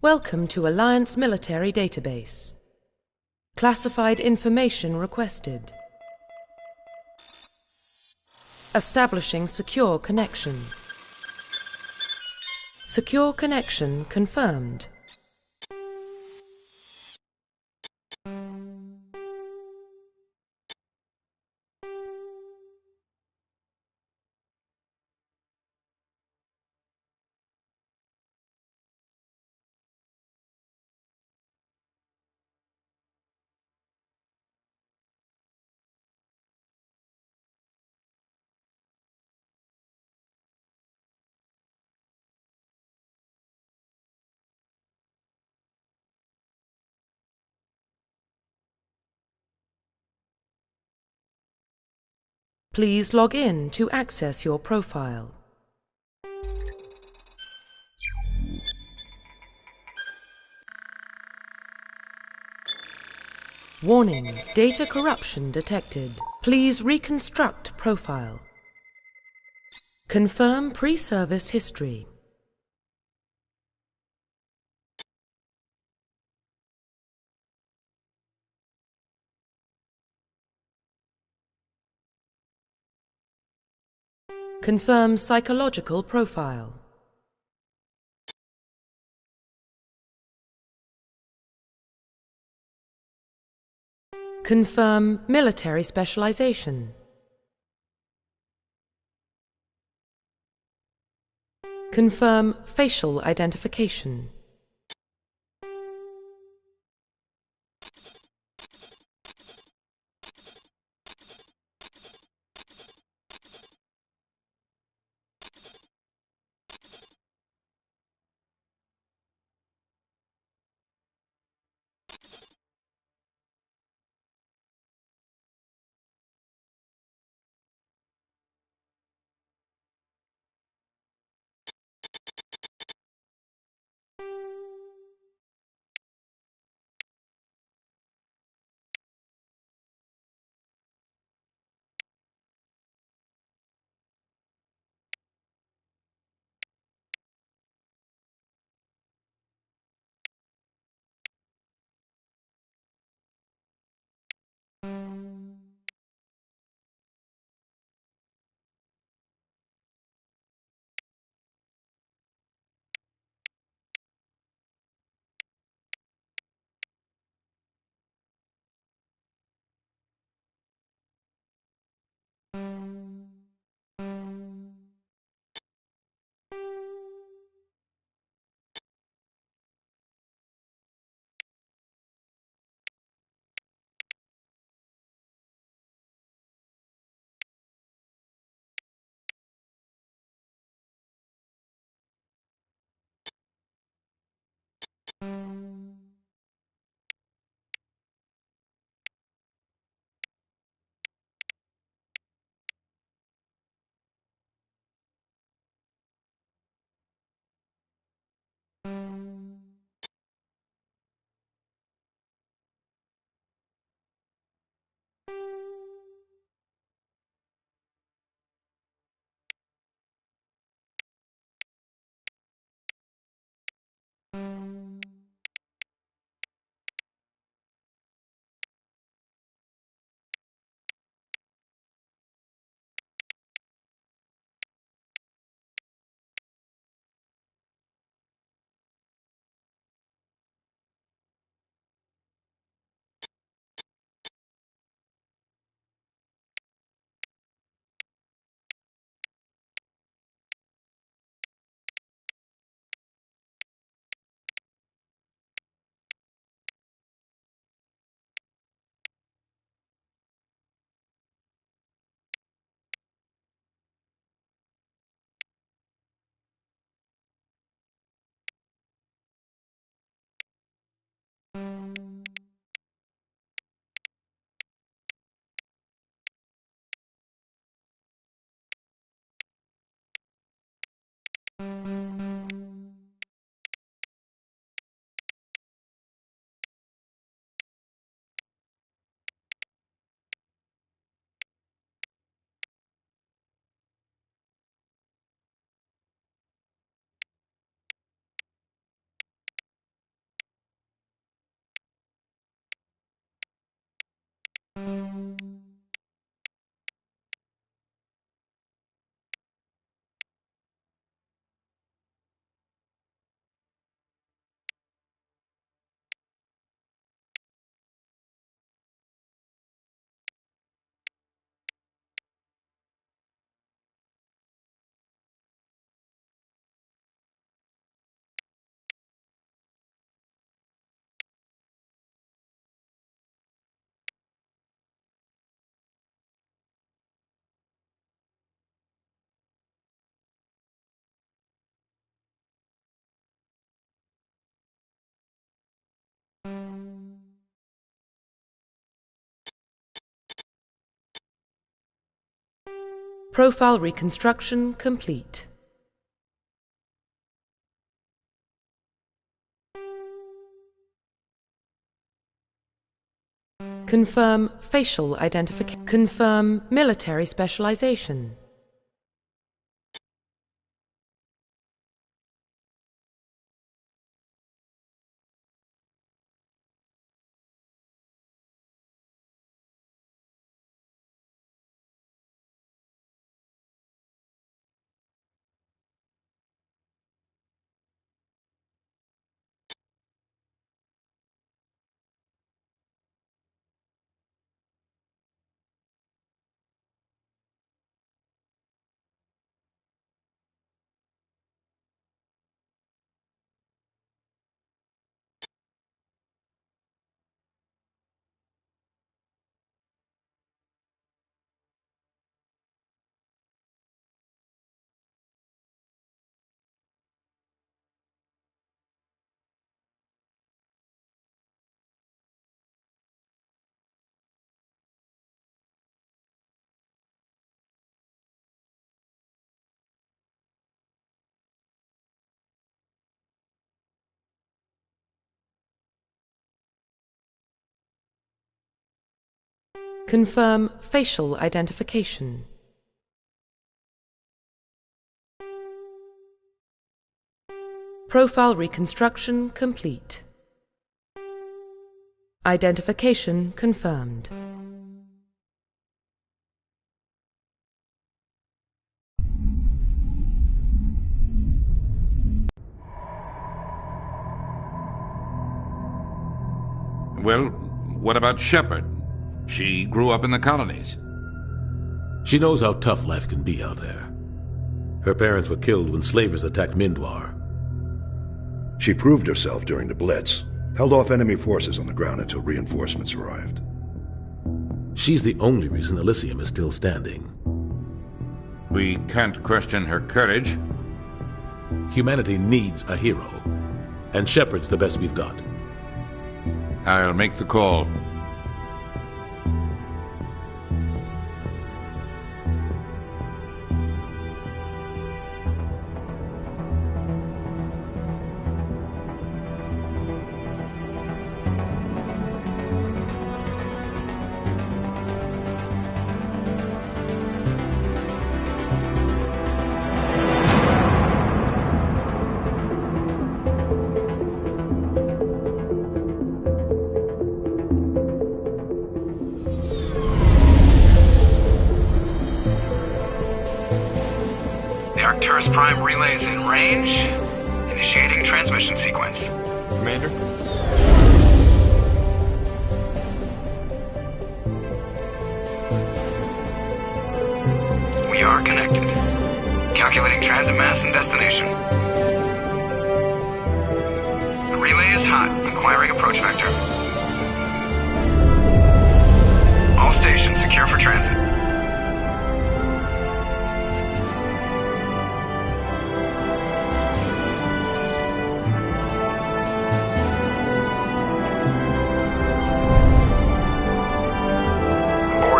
Welcome to Alliance Military Database. Classified information requested. Establishing secure connection. Secure connection confirmed. Please log in to access your profile. Warning, data corruption detected. Please reconstruct profile. Confirm pre-service history. Confirm psychological profile. Confirm military specialization. Confirm facial identification. Profile reconstruction complete. Confirm facial identification. Confirm military specialization. Confirm facial identification. Profile reconstruction complete. Identification confirmed. Well, what about Shepard? She grew up in the colonies. She knows how tough life can be out there. Her parents were killed when slavers attacked Mindwar. She proved herself during the Blitz, held off enemy forces on the ground until reinforcements arrived. She's the only reason Elysium is still standing. We can't question her courage. Humanity needs a hero, and Shepard's the best we've got. I'll make the call. Arcturus Prime relays in range. Initiating transmission sequence. Commander? We are connected. Calculating transit mass and destination. The relay is hot. Acquiring approach vector. All stations secure for transit.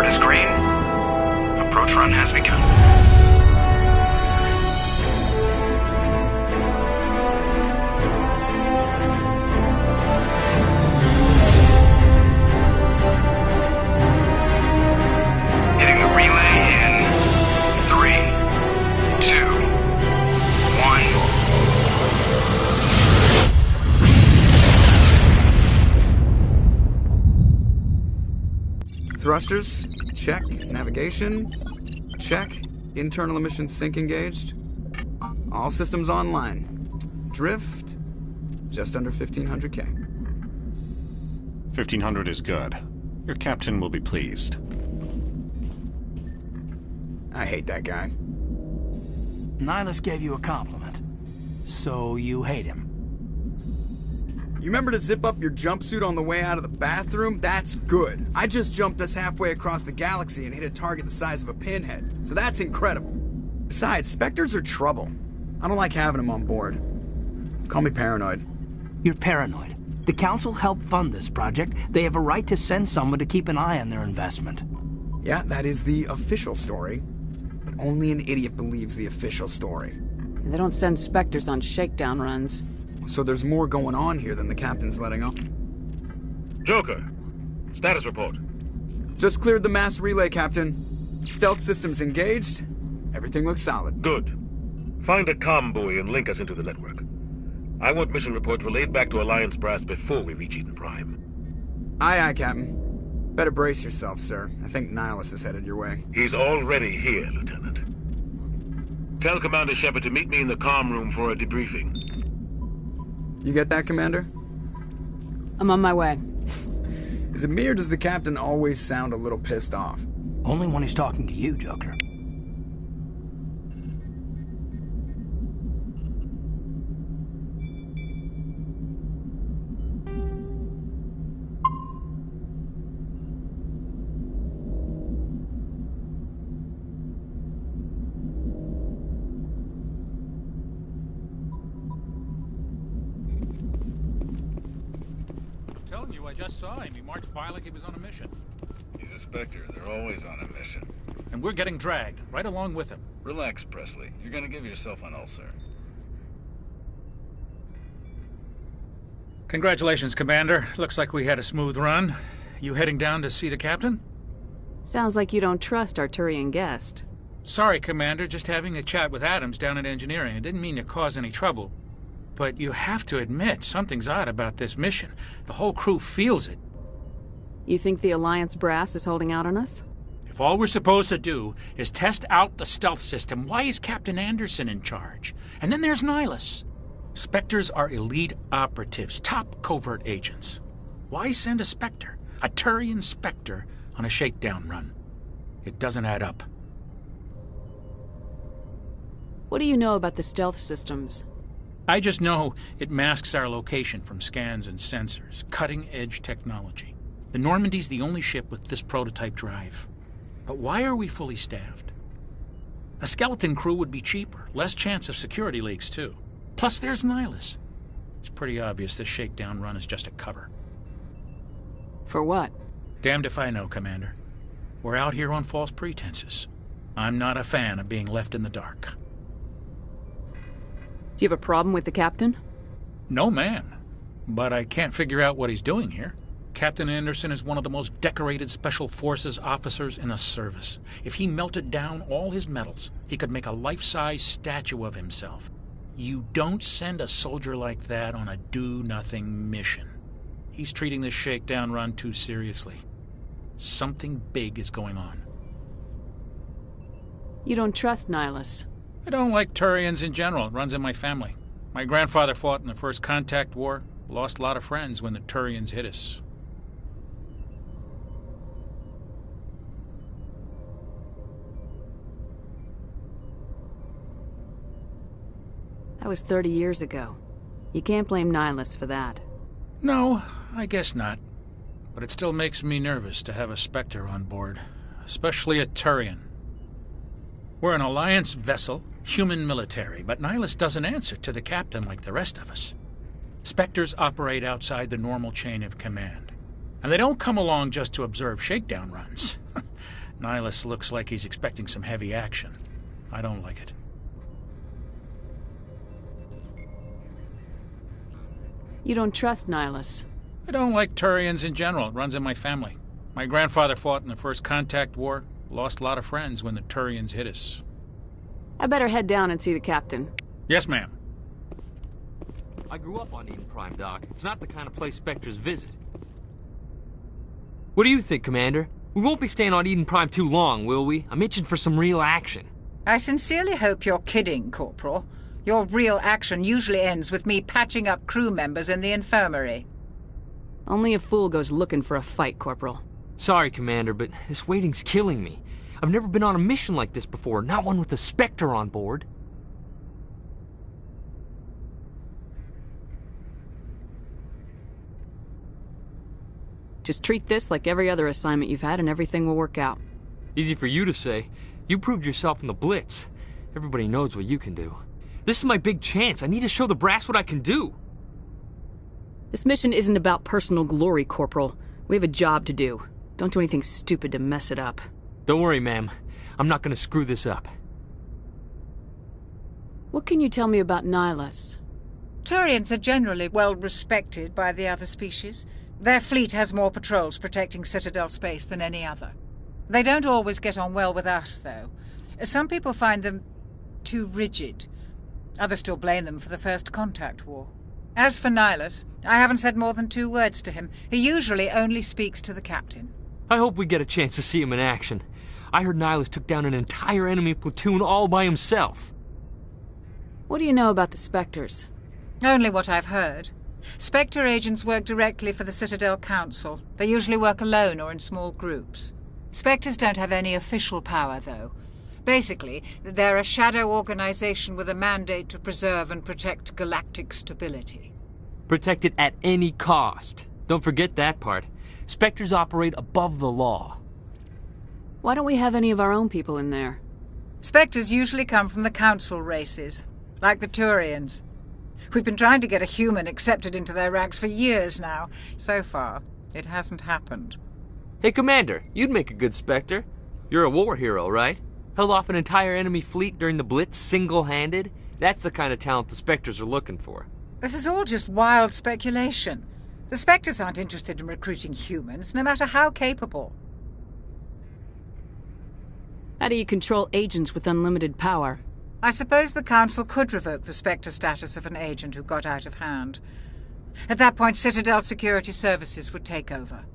Is green. Approach run has begun. Hitting the relay in 3, 2, 1. Thrusters. Check. Navigation. Check. Internal emissions sync engaged. All systems online. Drift. Just under 1500K. 1500 is good. Your captain will be pleased. I hate that guy. Nihilus gave you a compliment. So you hate him. You remember to zip up your jumpsuit on the way out of the bathroom? That's good. I just jumped us halfway across the galaxy and hit a target the size of a pinhead, so that's incredible. Besides, Spectres are trouble. I don't like having them on board. Call me paranoid. You're paranoid. The Council helped fund this project. They have a right to send someone to keep an eye on their investment. Yeah, that is the official story. but only an idiot believes the official story. They don't send Spectres on shakedown runs. So there's more going on here than the captain's letting on. Joker, status report. Just cleared the mass relay, Captain. Stealth systems engaged. Everything looks solid. Good. Find a comm buoy and link us into the network. I want mission reports relayed back to Alliance Brass before we reach Eden Prime. Aye, aye, Captain. Better brace yourself, sir. I think Nihilus is headed your way. He's already here, Lieutenant. Tell Commander Shepard to meet me in the comm room for a debriefing. You get that, Commander? I'm on my way. Is it me or does the captain always sound a little pissed off? Only when he's talking to you, Joker. I just saw him. He marched by like he was on a mission. He's a Spectre. They're always on a mission. And we're getting dragged, right along with him. Relax, Presley. You're gonna give yourself an ulcer. Congratulations, Commander. Looks like we had a smooth run. You heading down to see the captain? Sounds like you don't trust our Turian guest. Sorry, Commander. Just having a chat with Adams down at engineering. I didn't mean to cause any trouble. But you have to admit, something's odd about this mission. The whole crew feels it. You think the Alliance brass is holding out on us? If all we're supposed to do is test out the stealth system, why is Captain Anderson in charge? And then there's Nihilus. Spectres are elite operatives, top covert agents. Why send a Spectre, a Turian Spectre, on a shakedown run? It doesn't add up. What do you know about the stealth systems? I just know it masks our location from scans and sensors. Cutting-edge technology. The Normandy's the only ship with this prototype drive. But why are we fully staffed? A skeleton crew would be cheaper. Less chance of security leaks, too. Plus, there's Nihilus. It's pretty obvious this shakedown run is just a cover. For what? Damned if I know, Commander. We're out here on false pretenses. I'm not a fan of being left in the dark. Do you have a problem with the captain? No, ma'am. But I can't figure out what he's doing here. Captain Anderson is one of the most decorated Special Forces officers in the service. If he melted down all his medals, he could make a life-size statue of himself. You don't send a soldier like that on a do-nothing mission. He's treating this shakedown run too seriously. Something big is going on. You don't trust Nihilus? I don't like Turians in general. It runs in my family. My grandfather fought in the First Contact War. Lost a lot of friends when the Turians hit us. That was 30 years ago. You can't blame Nihilus for that. No, I guess not. But it still makes me nervous to have a Spectre on board. Especially a Turian. We're an Alliance vessel, human military, but Nihilus doesn't answer to the captain like the rest of us. Spectres operate outside the normal chain of command. And they don't come along just to observe shakedown runs. Nihilus looks like he's expecting some heavy action. I don't like it. You don't trust Nihilus? I don't like Turians in general. It runs in my family. My grandfather fought in the First Contact War. Lost a lot of friends when the Turians hit us. I better head down and see the captain. Yes, ma'am. I grew up on Eden Prime, Doc. It's not the kind of place Spectres visit. What do you think, Commander? We won't be staying on Eden Prime too long, will we? I'm itching for some real action. I sincerely hope you're kidding, Corporal. Your real action usually ends with me patching up crew members in the infirmary. Only a fool goes looking for a fight, Corporal. Sorry, Commander, but this waiting's killing me. I've never been on a mission like this before, not one with a Spectre on board. Just treat this like every other assignment you've had and everything will work out. Easy for you to say. You proved yourself in the Blitz. Everybody knows what you can do. This is my big chance. I need to show the brass what I can do. This mission isn't about personal glory, Corporal. We have a job to do. Don't do anything stupid to mess it up. Don't worry, ma'am. I'm not gonna screw this up. What can you tell me about Nihilus? Turians are generally well respected by the other species. Their fleet has more patrols protecting Citadel space than any other. They don't always get on well with us, though. Some people find them too rigid. Others still blame them for the First Contact War. As for Nihilus, I haven't said more than 2 words to him. He usually only speaks to the captain. I hope we get a chance to see him in action. I heard Nihilus took down an entire enemy platoon all by himself. What do you know about the Spectres? Only what I've heard. Spectre agents work directly for the Citadel Council. They usually work alone or in small groups. Spectres don't have any official power, though. Basically, they're a shadow organization with a mandate to preserve and protect galactic stability. Protect it at any cost. Don't forget that part. Spectres operate above the law. Why don't we have any of our own people in there? Spectres usually come from the Council races, like the Turians. We've been trying to get a human accepted into their ranks for years now. So far, it hasn't happened. Hey, Commander, you'd make a good Spectre. You're a war hero, right? Held off an entire enemy fleet during the Blitz single-handed? That's the kind of talent the Spectres are looking for. This is all just wild speculation. The Spectres aren't interested in recruiting humans, no matter how capable. How do you control agents with unlimited power? I suppose the Council could revoke the Spectre status of an agent who got out of hand. At that point, Citadel Security Services would take over.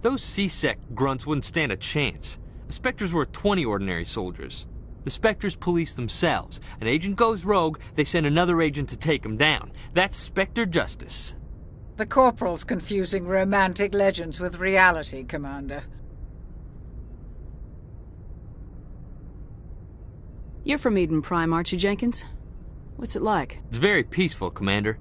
Those C-Sec grunts wouldn't stand a chance. The Spectres were 20 ordinary soldiers. The Spectres police themselves. An agent goes rogue, they send another agent to take him down. That's Spectre justice. The Corporal's confusing romantic legends with reality, Commander. You're from Eden Prime, aren't you, Jenkins? What's it like? It's very peaceful, Commander.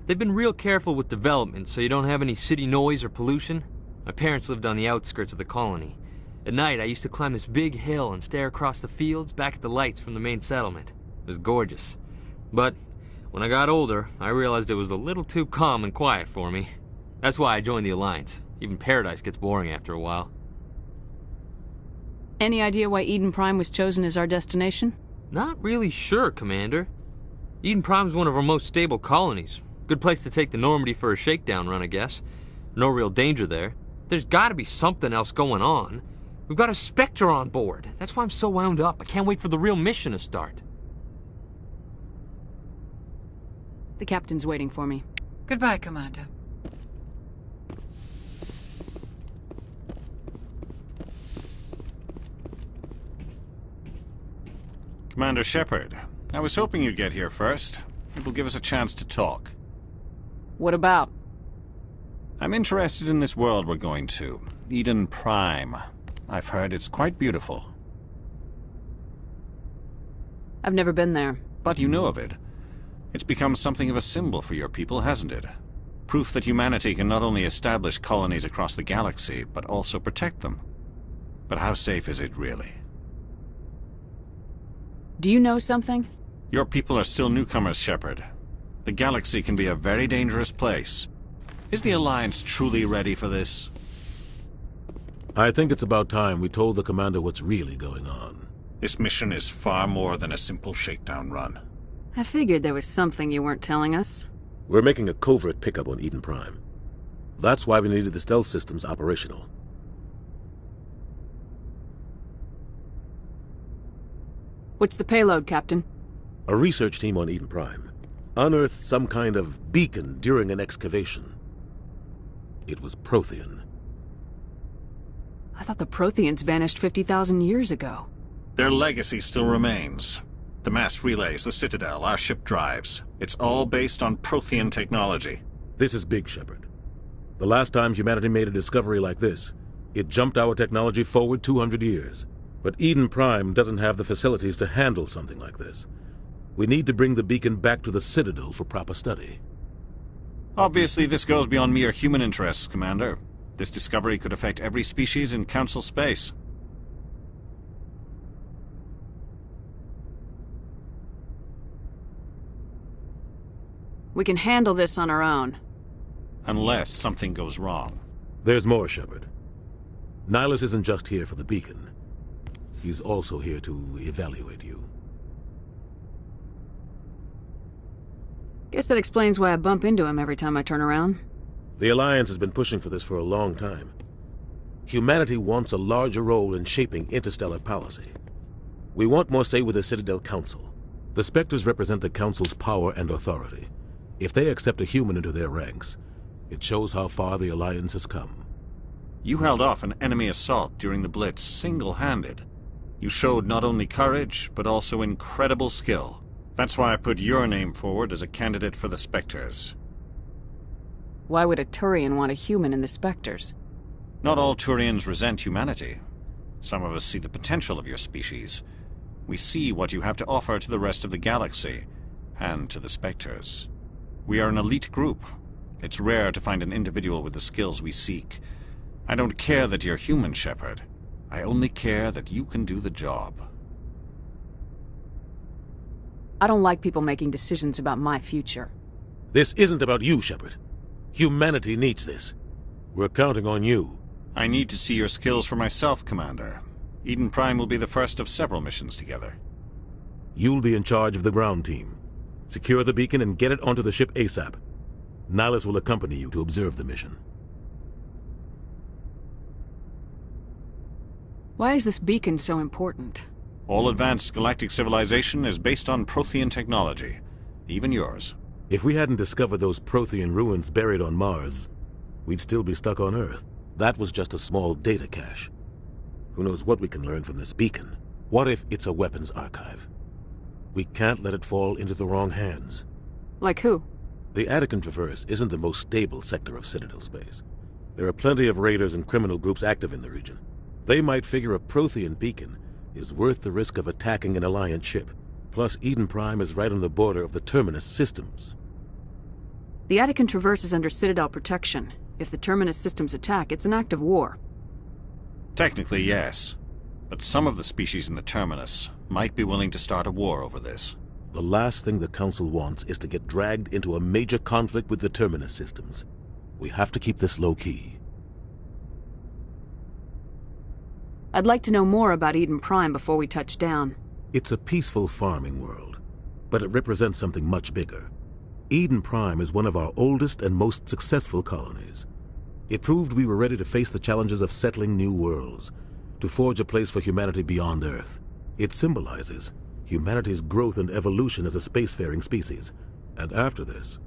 They've been real careful with development so you don't have any city noise or pollution. My parents lived on the outskirts of the colony. At night, I used to climb this big hill and stare across the fields back at the lights from the main settlement. It was gorgeous. But when I got older, I realized it was a little too calm and quiet for me. That's why I joined the Alliance. Even Paradise gets boring after a while. Any idea why Eden Prime was chosen as our destination? Not really sure, Commander. Eden Prime's one of our most stable colonies. Good place to take the Normandy for a shakedown run, I guess. No real danger there. There's gotta be something else going on. We've got a Spectre on board. That's why I'm so wound up. I can't wait for the real mission to start. The captain's waiting for me. Goodbye, Commander. Commander Shepard, I was hoping you'd get here first. It will give us a chance to talk. What about? I'm interested in this world we're going to, Eden Prime. I've heard it's quite beautiful. I've never been there. But you know of it. It's become something of a symbol for your people, hasn't it? Proof that humanity can not only establish colonies across the galaxy, but also protect them. But how safe is it really? Do you know something? Your people are still newcomers, Shepard. The galaxy can be a very dangerous place. Is the Alliance truly ready for this? I think it's about time we told the Commander what's really going on. This mission is far more than a simple shakedown run. I figured there was something you weren't telling us. We're making a covert pickup on Eden Prime. That's why we needed the stealth systems operational. What's the payload, Captain? A research team on Eden Prime unearthed some kind of beacon during an excavation. It was Prothean. I thought the Protheans vanished 50,000 years ago. Their legacy still remains. The mass relays, the Citadel, our ship drives. It's all based on Prothean technology. This is big, Shepard. The last time humanity made a discovery like this, it jumped our technology forward 200 years. But Eden Prime doesn't have the facilities to handle something like this. We need to bring the beacon back to the Citadel for proper study. Obviously, this goes beyond mere human interests, Commander. This discovery could affect every species in Council space. We can handle this on our own. Unless something goes wrong. There's more, Shepard. Nihilus isn't just here for the beacon. He's also here to evaluate you. Guess that explains why I bump into him every time I turn around. The Alliance has been pushing for this for a long time. Humanity wants a larger role in shaping interstellar policy. We want more say with the Citadel Council. The Spectres represent the Council's power and authority. If they accept a human into their ranks, it shows how far the Alliance has come. You held off an enemy assault during the Blitz single-handed. You showed not only courage, but also incredible skill. That's why I put your name forward as a candidate for the Spectres. Why would a Turian want a human in the Spectres? Not all Turians resent humanity. Some of us see the potential of your species. We see what you have to offer to the rest of the galaxy, and to the Spectres. We are an elite group. It's rare to find an individual with the skills we seek. I don't care that you're human, Shepard. I only care that you can do the job. I don't like people making decisions about my future. This isn't about you, Shepard. Humanity needs this. We're counting on you. I need to see your skills for myself, Commander. Eden Prime will be the first of several missions together. You'll be in charge of the ground team. Secure the beacon and get it onto the ship ASAP. Nihilus will accompany you to observe the mission. Why is this beacon so important? All advanced galactic civilization is based on Prothean technology. Even yours. If we hadn't discovered those Prothean ruins buried on Mars, we'd still be stuck on Earth. That was just a small data cache. Who knows what we can learn from this beacon? What if it's a weapons archive? We can't let it fall into the wrong hands. Like who? The Attican Traverse isn't the most stable sector of Citadel space. There are plenty of raiders and criminal groups active in the region. They might figure a Prothean beacon is worth the risk of attacking an Alliance ship. Plus, Eden Prime is right on the border of the Terminus systems. The Attican Traverse is under Citadel protection. If the Terminus systems attack, it's an act of war. Technically, yes. But some of the species in the Terminus might be willing to start a war over this. The last thing the Council wants is to get dragged into a major conflict with the Terminus systems. We have to keep this low-key. I'd like to know more about Eden Prime before we touch down. It's a peaceful farming world, but it represents something much bigger. Eden Prime is one of our oldest and most successful colonies. It proved we were ready to face the challenges of settling new worlds, to forge a place for humanity beyond Earth. It symbolizes humanity's growth and evolution as a spacefaring species. And after this,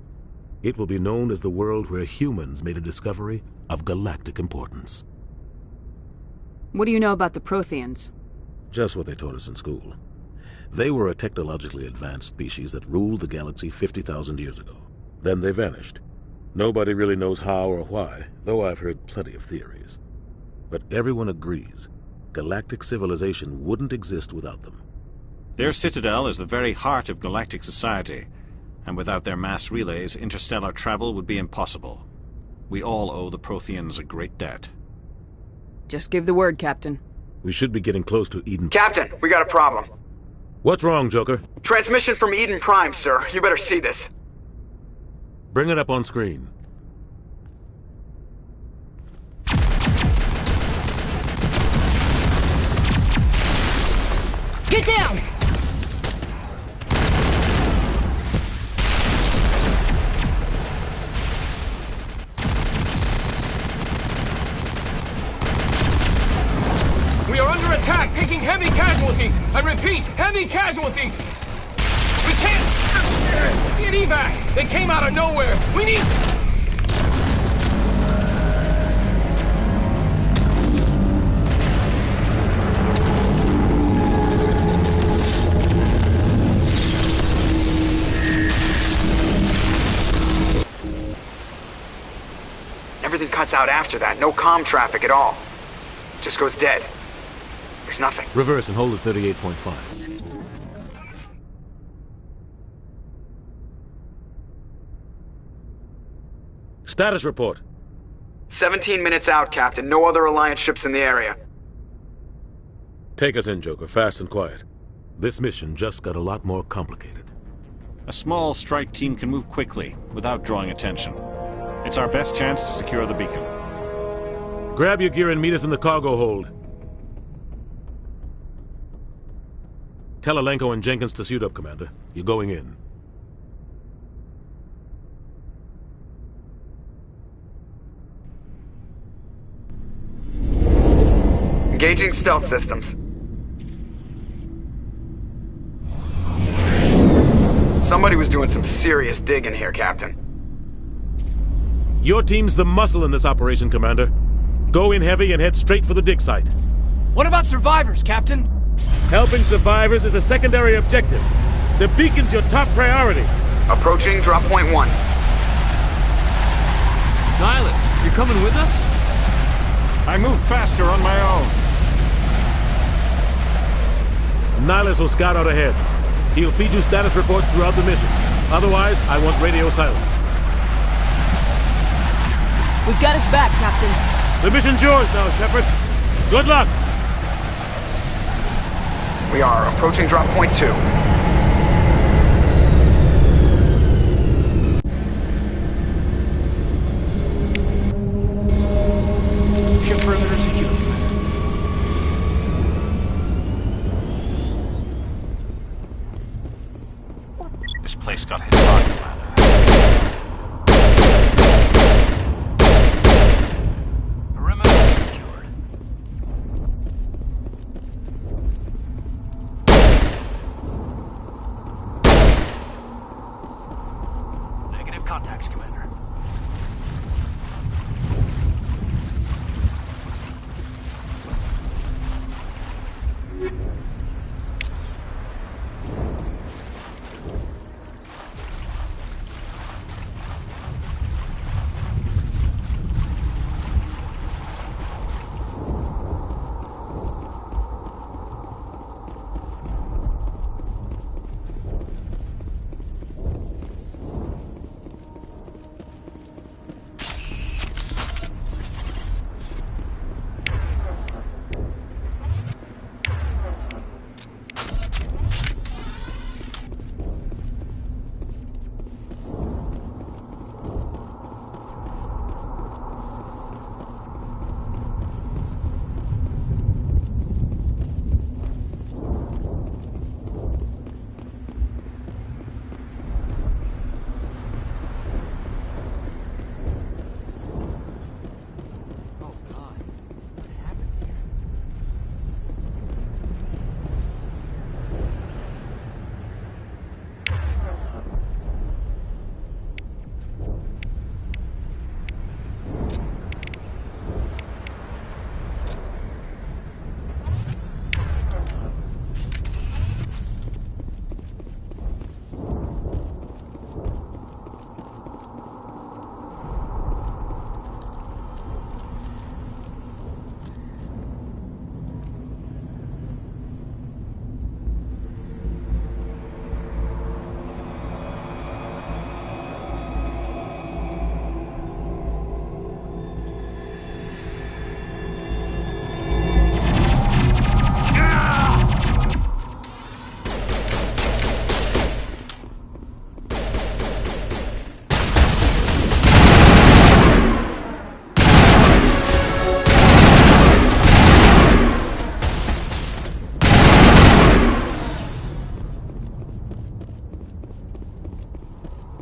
it will be known as the world where humans made a discovery of galactic importance. What do you know about the Protheans? Just what they taught us in school. They were a technologically advanced species that ruled the galaxy 50,000 years ago. Then they vanished. Nobody really knows how or why, though I've heard plenty of theories. But everyone agrees, galactic civilization wouldn't exist without them. Their citadel is the very heart of galactic society, and without their mass relays, interstellar travel would be impossible. We all owe the Protheans a great debt. Just give the word, Captain. We should be getting close to Eden. Captain, we got a problem. What's wrong, Joker? Transmission from Eden Prime, sir. You better see this. Bring it up on screen. Get down! We are under attack, taking heavy casualties. I repeat, heavy casualties. We can't get evac. They came out of nowhere. We need... Everything cuts out after that. No comm traffic at all. Just goes dead. There's nothing. Reverse and hold at 38.5. Status report. 17 minutes out, Captain. No other Alliance ships in the area. Take us in, Joker, fast and quiet. This mission just got a lot more complicated. A small strike team can move quickly, without drawing attention. It's our best chance to secure the beacon. Grab your gear and meet us in the cargo hold. Tell Alenko and Jenkins to suit up, Commander. You're going in. Engaging stealth systems. Somebody was doing some serious digging here, Captain. Your team's the muscle in this operation, Commander. Go in heavy and head straight for the dig site. What about survivors, Captain? Helping survivors is a secondary objective. The beacon's your top priority. Approaching drop point 1. Nihilus, you're coming with us? I move faster on my own. Nihilus will scout out ahead. He'll feed you status reports throughout the mission. Otherwise, I want radio silence. We've got his back, Captain. The mission's yours now, Shepard. Good luck! We are approaching drop point 2. Ship perimeter secure, Commander. This place got hit hard, Commander. Contacts, Commander.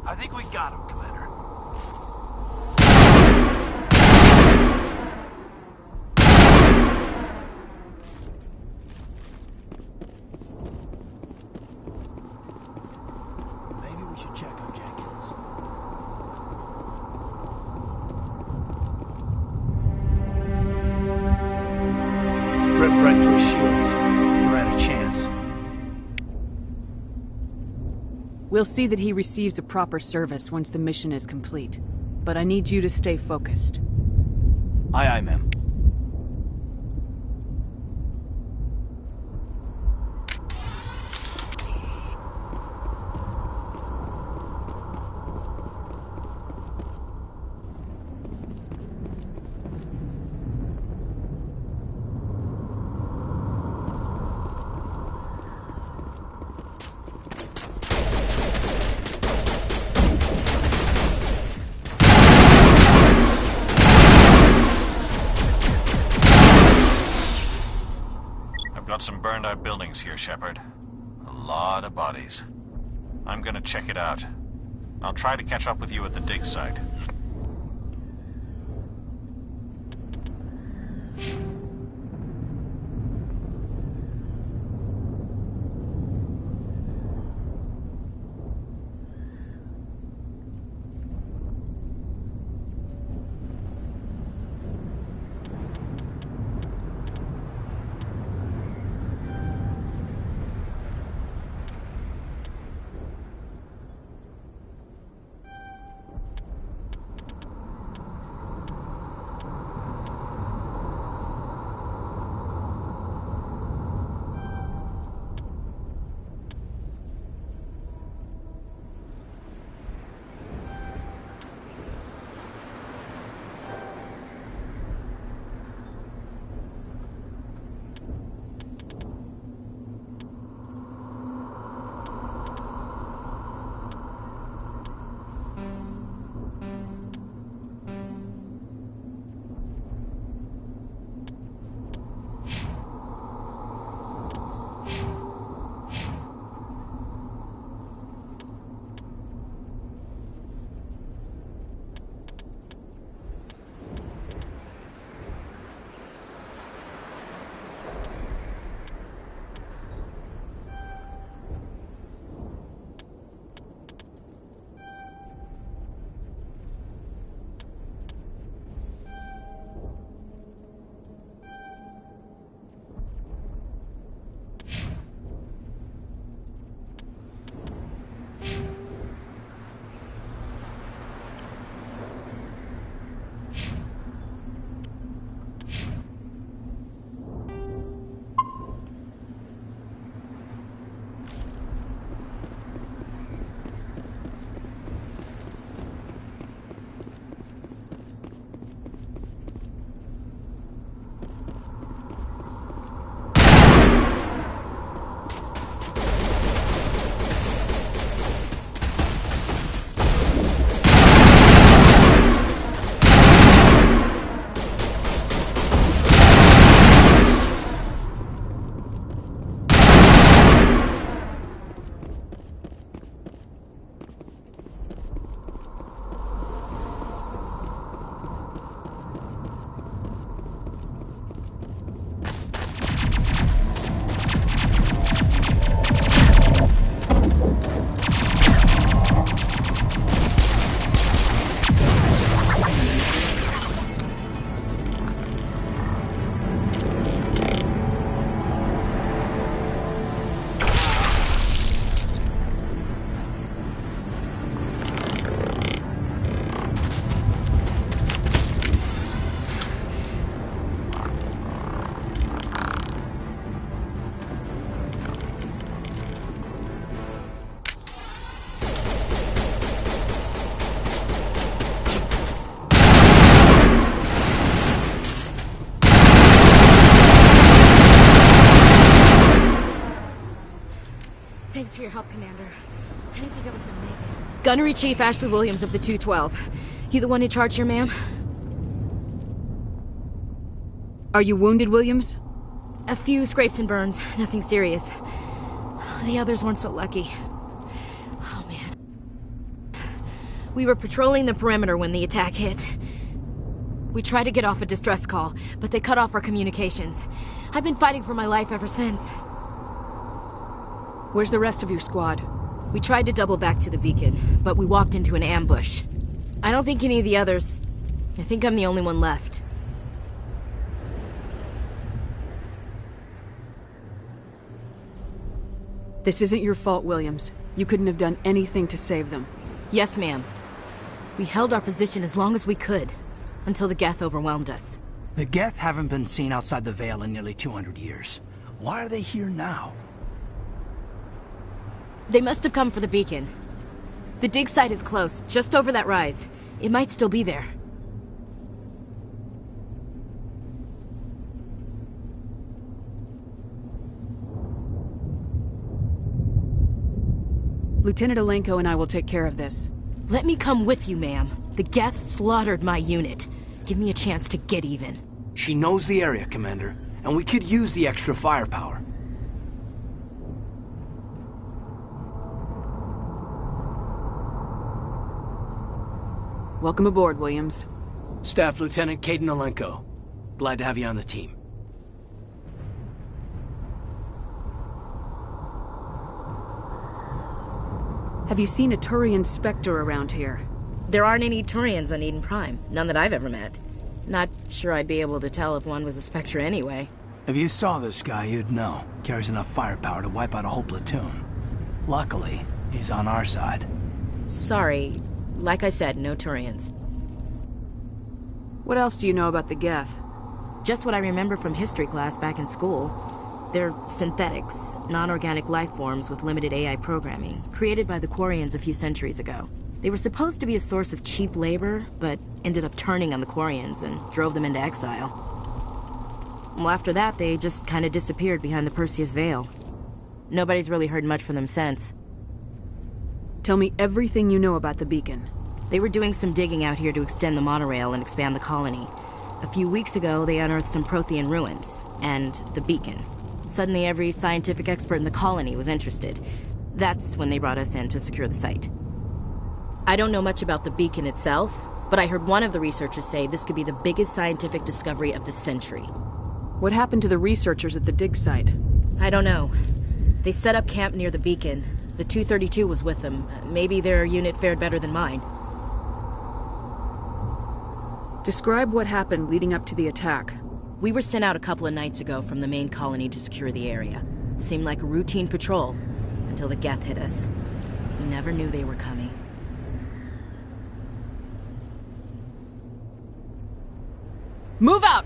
I think we got him, Commander. Maybe we should check on Jenkins. Ripped right through his shields. We're at a chance. We'll see that he receives a proper service once the mission is complete. But I need you to stay focused. Aye, aye, ma'am. Got some burned-out buildings here, Shepard. lot of bodies. I'm gonna check it out. I'll try to catch up with you at the dig site. Thanks for your help, Commander. I didn't think I was gonna make it. Gunnery Chief Ashley Williams of the 212. You the one in charge here, ma'am? Are you wounded, Williams? A few scrapes and burns. Nothing serious. The others weren't so lucky. Oh, man. We were patrolling the perimeter when the attack hit. We tried to get off a distress call, but they cut off our communications. I've been fighting for my life ever since. Where's the rest of your squad? We tried to double back to the beacon, but we walked into an ambush. I don't think any of the others... I think I'm the only one left. This isn't your fault, Williams. You couldn't have done anything to save them. Yes, ma'am. We held our position as long as we could, until the Geth overwhelmed us. The Geth haven't been seen outside the Veil in nearly 200 years. Why are they here now? They must have come for the beacon. The dig site is close, just over that rise. It might still be there. Lieutenant Alenko and I will take care of this. Let me come with you, ma'am. The Geth slaughtered my unit. Give me a chance to get even. She knows the area, Commander, and we could use the extra firepower. Welcome aboard, Williams. Staff Lieutenant Kaidan Alenko. Glad to have you on the team. Have you seen a Turian Spectre around here? There aren't any Turians on Eden Prime. None that I've ever met. Not sure I'd be able to tell if one was a Spectre anyway. If you saw this guy, you'd know. Carries enough firepower to wipe out a whole platoon. Luckily, he's on our side. Sorry. Like I said, no Turians. What else do you know about the Geth? Just what I remember from history class back in school. They're synthetics, non-organic life forms with limited AI programming, created by the Quarians a few centuries ago. They were supposed to be a source of cheap labor, but ended up turning on the Quarians and drove them into exile. Well, after that, they just kind of disappeared behind the Perseus Veil. Nobody's really heard much from them since. Tell me everything you know about the beacon. They were doing some digging out here to extend the monorail and expand the colony. A few weeks ago, they unearthed some Prothean ruins, and the beacon. Suddenly, every scientific expert in the colony was interested. That's when they brought us in to secure the site. I don't know much about the beacon itself, but I heard one of the researchers say this could be the biggest scientific discovery of the century. What happened to the researchers at the dig site? I don't know. They set up camp near the beacon. The 232 was with them. Maybe their unit fared better than mine. Describe what happened leading up to the attack. We were sent out a couple of nights ago from the main colony to secure the area. Seemed like a routine patrol, until the Geth hit us. We never knew they were coming. Move out!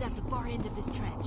At the far end of this trench.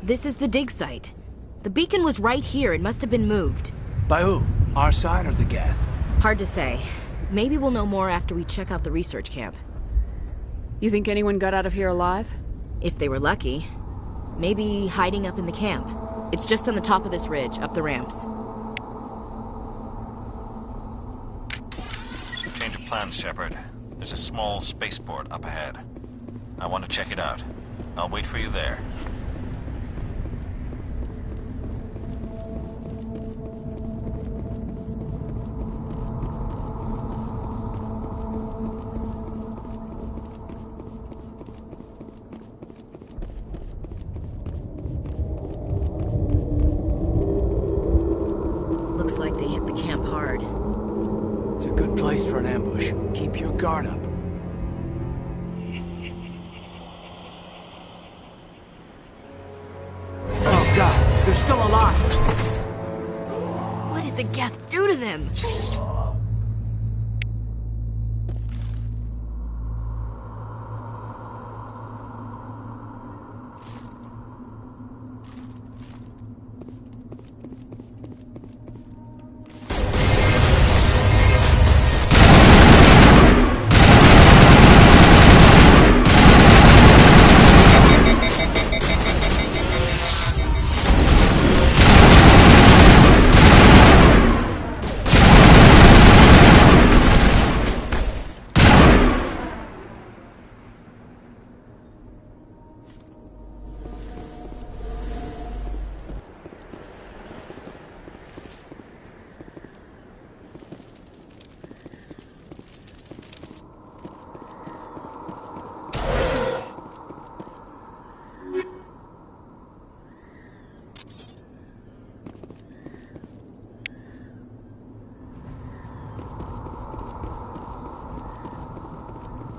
This is the dig site. The beacon was right here. It must have been moved. By who? Our side or the Geth? Hard to say. Maybe we'll know more after we check out the research camp. You think anyone got out of here alive? If they were lucky. Maybe hiding up in the camp. It's just on the top of this ridge, up the ramps. Change of plans, Shepard. There's a small spaceport up ahead. I want to check it out. I'll wait for you there. Looks like they hit the camp hard. It's a good place for an ambush. Keep your guard up. Oh god, they're still alive! What did the Geth do to them?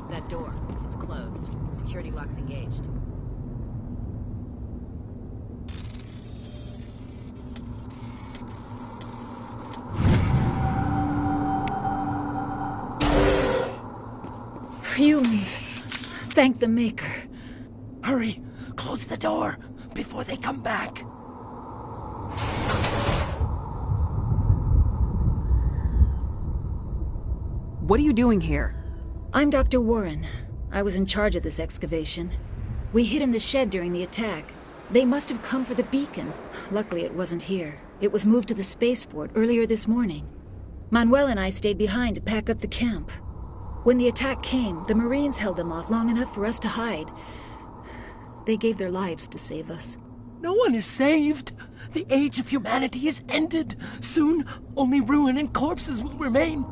That door. It's closed. Security lock's engaged. Humans. Thank the Maker. Hurry! Close the door before they come back. What are you doing here? I'm Dr. Warren. I was in charge of this excavation. We hid in the shed during the attack. They must have come for the beacon. Luckily, it wasn't here. It was moved to the spaceport earlier this morning. Manuel and I stayed behind to pack up the camp. When the attack came, the Marines held them off long enough for us to hide. They gave their lives to save us. No one is saved. The age of humanity is ended. Soon, only ruin and corpses will remain.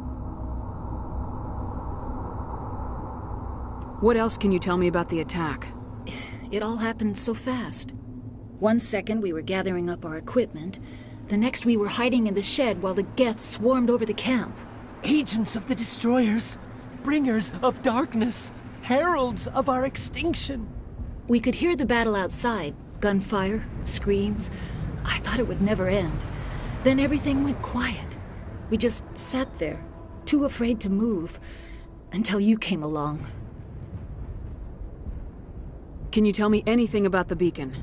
What else can you tell me about the attack? It all happened so fast. 1 second we were gathering up our equipment. The next we were hiding in the shed while the Geth swarmed over the camp. Agents of the Destroyers. Bringers of darkness. Heralds of our extinction. We could hear the battle outside. Gunfire, screams. I thought it would never end. Then everything went quiet. We just sat there, too afraid to move, until you came along. Can you tell me anything about the beacon?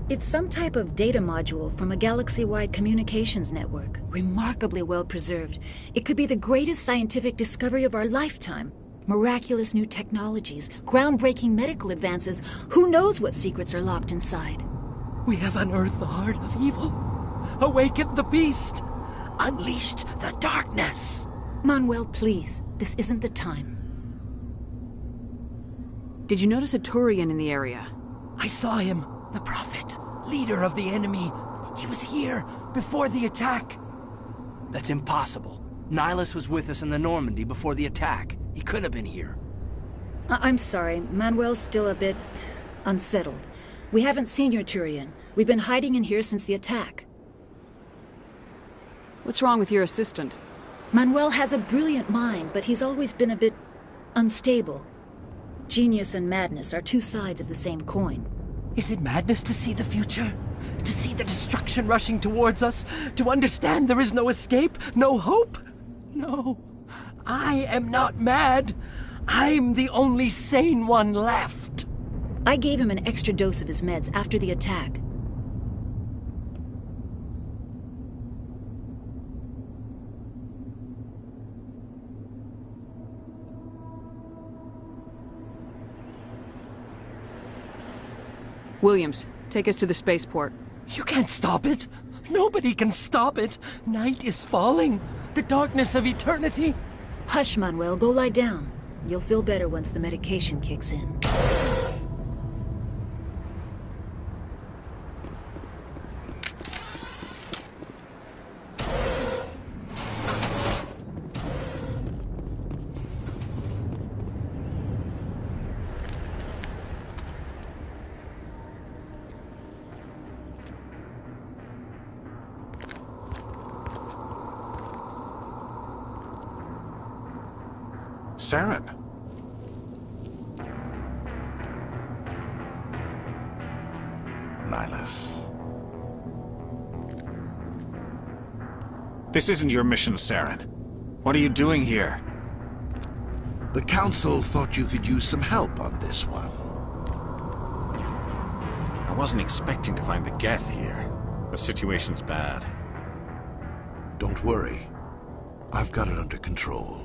It's some type of data module from a galaxy-wide communications network. Remarkably well preserved. It could be the greatest scientific discovery of our lifetime. Miraculous new technologies, groundbreaking medical advances. Who knows what secrets are locked inside? We have unearthed the heart of evil. Awakened the beast. Unleashed the darkness. Manuel, please. This isn't the time. Did you notice a Turian in the area? I saw him. The Prophet. Leader of the enemy. He was here before the attack. That's impossible. Nihilus was with us in the Normandy before the attack. He couldn't have been here. I'm sorry. Manuel's still a bit unsettled. We haven't seen your Turian. We've been hiding in here since the attack. What's wrong with your assistant? Manuel has a brilliant mind, but he's always been a bit unstable. Genius and madness are two sides of the same coin. Is it madness to see the future? To see the destruction rushing towards us? To understand there is no escape? No hope? No. I am not mad. I'm the only sane one left. I gave him an extra dose of his meds after the attack. Williams, take us to the spaceport. You can't stop it. Nobody can stop it. Night is falling. The darkness of eternity. Hush, Manuel. Go lie down. You'll feel better once the medication kicks in. Saren. Nihlus. This isn't your mission, Saren. What are you doing here? The Council thought you could use some help on this one. I wasn't expecting to find the Geth here. The situation's bad. Don't worry. I've got it under control.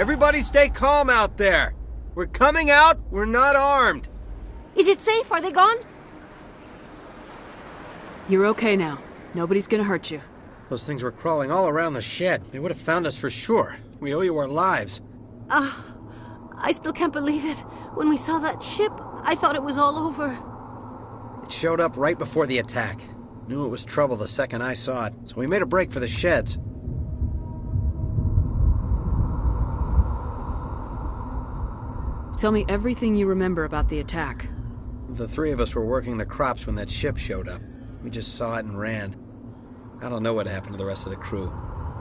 Everybody stay calm out there. We're coming out, we're not armed. Is it safe? Are they gone? You're okay now. Nobody's gonna hurt you. Those things were crawling all around the shed. They would have found us for sure. We owe you our lives. I still can't believe it. When we saw that ship, I thought it was all over. It showed up right before the attack. Knew it was trouble the second I saw it, so we made a break for the sheds. Tell me everything you remember about the attack. The three of us were working the crops when that ship showed up. We just saw it and ran. I don't know what happened to the rest of the crew.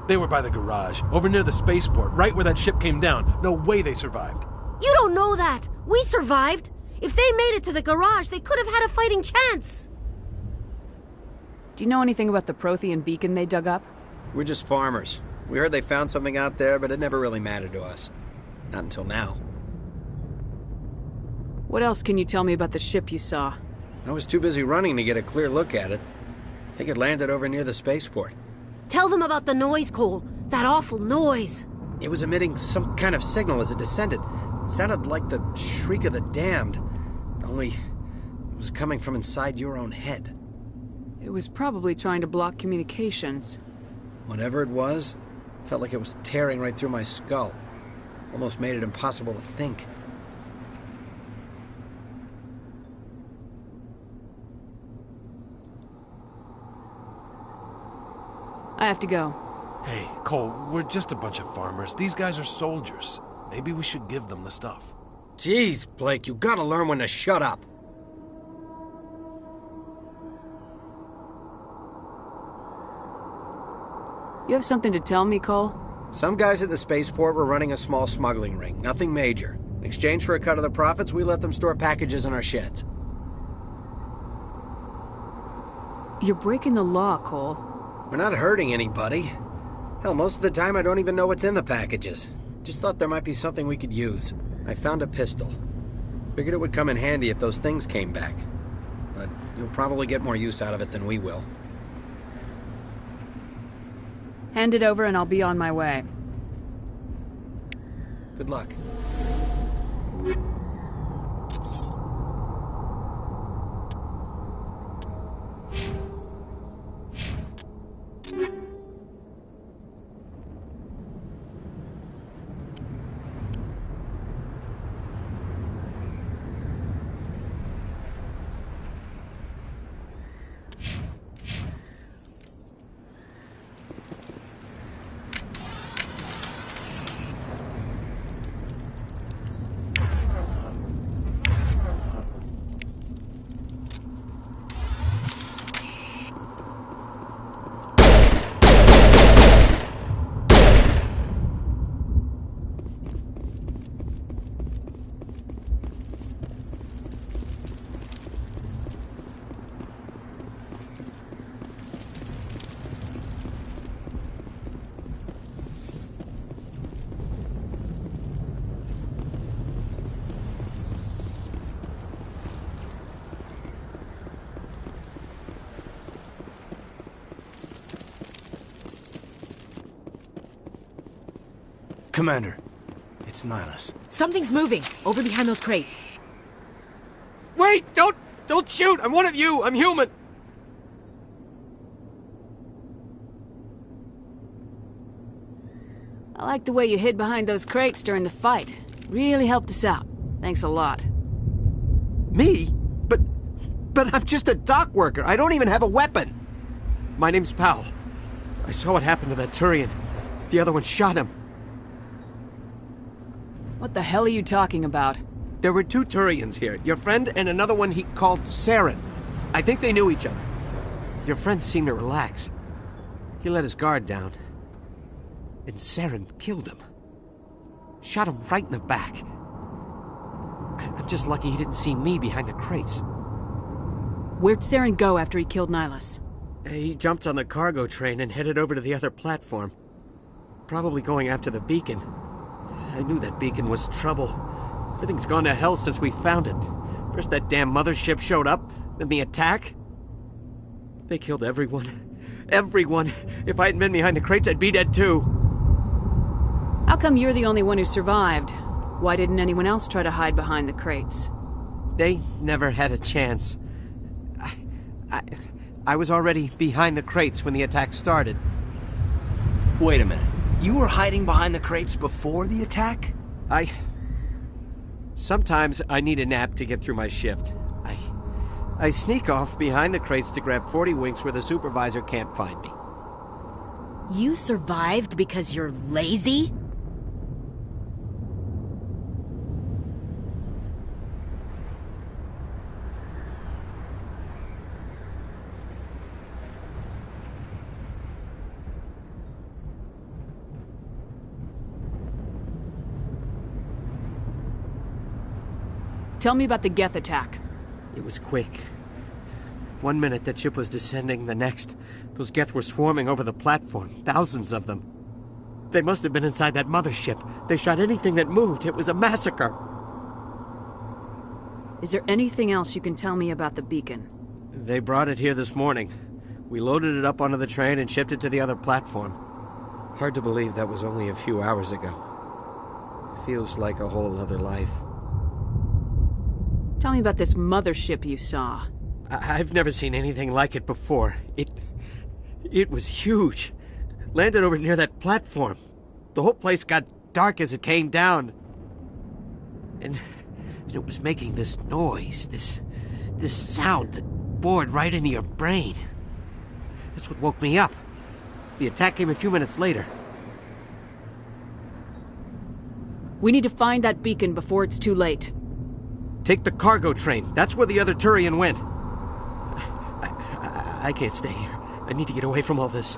They were by the garage, over near the spaceport, right where that ship came down. No way they survived. You don't know that. We survived. If they made it to the garage, they could have had a fighting chance. Do you know anything about the Prothean beacon they dug up? We're just farmers. We heard they found something out there, but it never really mattered to us. Not until now. What else can you tell me about the ship you saw? I was too busy running to get a clear look at it. I think it landed over near the spaceport. Tell them about the noise, Cole. That awful noise. It was emitting some kind of signal as it descended. It sounded like the shriek of the damned. Only it was coming from inside your own head. It was probably trying to block communications. Whatever it was, felt like it was tearing right through my skull. Almost made it impossible to think. I have to go. Hey, Cole, we're just a bunch of farmers. These guys are soldiers. Maybe we should give them the stuff. Jeez, Blake, you gotta learn when to shut up. You have something to tell me, Cole? Some guys at the spaceport were running a small smuggling ring, nothing major. In exchange for a cut of the profits, we let them store packages in our sheds. You're breaking the law, Cole. We're not hurting anybody. Hell, most of the time I don't even know what's in the packages. Just thought there might be something we could use. I found a pistol. Figured it would come in handy if those things came back. But you'll probably get more use out of it than we will. Hand it over and I'll be on my way. Good luck. Commander, it's Nihilus. Something's moving, over behind those crates. Wait! Don't shoot! I'm one of you! I'm human! I like the way you hid behind those crates during the fight. Really helped us out. Thanks a lot. Me? But I'm just a dock worker. I don't even have a weapon. My name's Powell. I saw what happened to that Turian. The other one shot him. What the hell are you talking about? There were 2 Turians here. Your friend and another one he called Saren. I think they knew each other. Your friend seemed to relax. He let his guard down. And Saren killed him. Shot him right in the back. I'm just lucky he didn't see me behind the crates. Where'd Saren go after he killed Nihilus? He jumped on the cargo train and headed over to the other platform. Probably going after the beacon. I knew that beacon was trouble. Everything's gone to hell since we found it. First that damn mothership showed up, then the attack. They killed everyone. Everyone. If I hadn't been behind the crates, I'd be dead too. How come you're the only one who survived? Why didn't anyone else try to hide behind the crates? They never had a chance. I was already behind the crates when the attack started. Wait a minute. You were hiding behind the crates before the attack? Sometimes I need a nap to get through my shift. I sneak off behind the crates to grab 40 winks where the supervisor can't find me. You survived because you're lazy? Tell me about the Geth attack. It was quick. 1 minute that ship was descending, the next, those Geth were swarming over the platform, thousands of them. They must have been inside that mothership. They shot anything that moved. It was a massacre. Is there anything else you can tell me about the beacon? They brought it here this morning. We loaded it up onto the train and shipped it to the other platform. Hard to believe that was only a few hours ago. Feels like a whole other life. Tell me about this mothership you saw. I've never seen anything like it before. It was huge. Landed over near that platform. The whole place got dark as it came down. And it was making this noise, this sound that bored right into your brain. That's what woke me up. The attack came a few minutes later. We need to find that beacon before it's too late. Take the cargo train. That's where the other Turian went. I can't stay here. I need to get away from all this.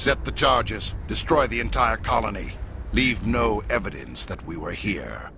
Set the charges. Destroy the entire colony. Leave no evidence that we were here.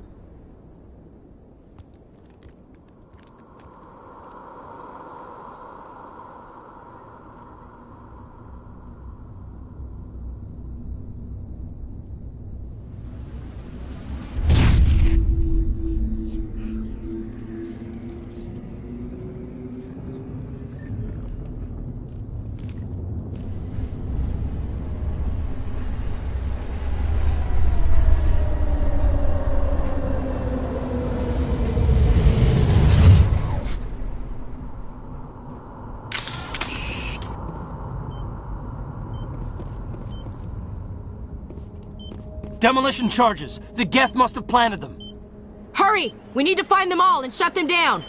Demolition charges. The Geth must have planted them. Hurry! We need to find them all and shut them down!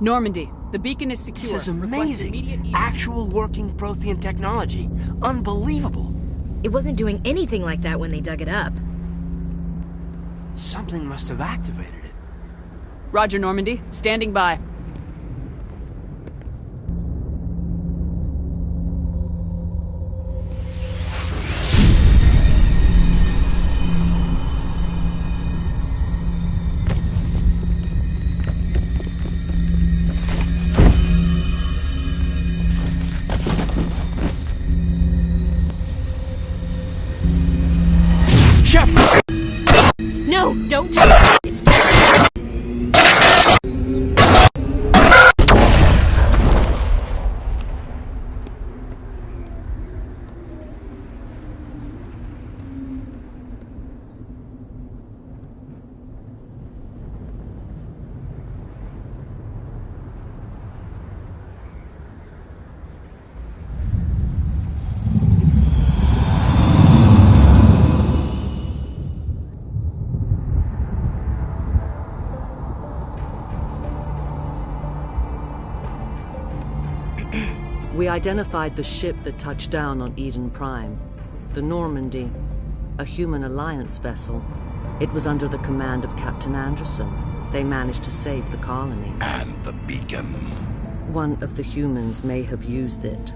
Normandy, the beacon is secure. This is amazing. Actual working Prothean technology. Unbelievable. It wasn't doing anything like that when they dug it up. Something must have activated it. Roger, Normandy. Standing by. We identified the ship that touched down on Eden Prime. The Normandy. A human alliance vessel. It was under the command of Captain Anderson. They managed to save the colony. And the beacon. One of the humans may have used it.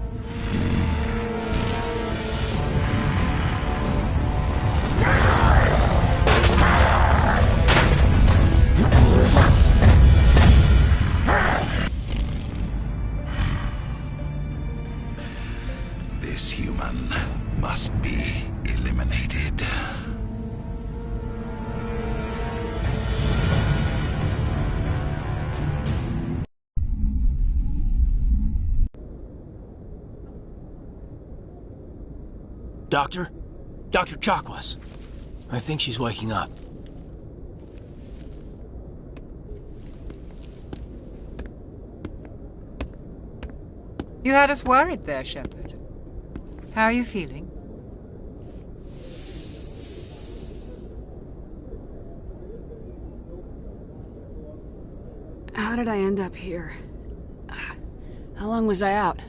This human must be eliminated. Doctor? Dr. Chakwas. I think she's waking up. You had us worried there, Shepard. How are you feeling? How did I end up here? How long was I out?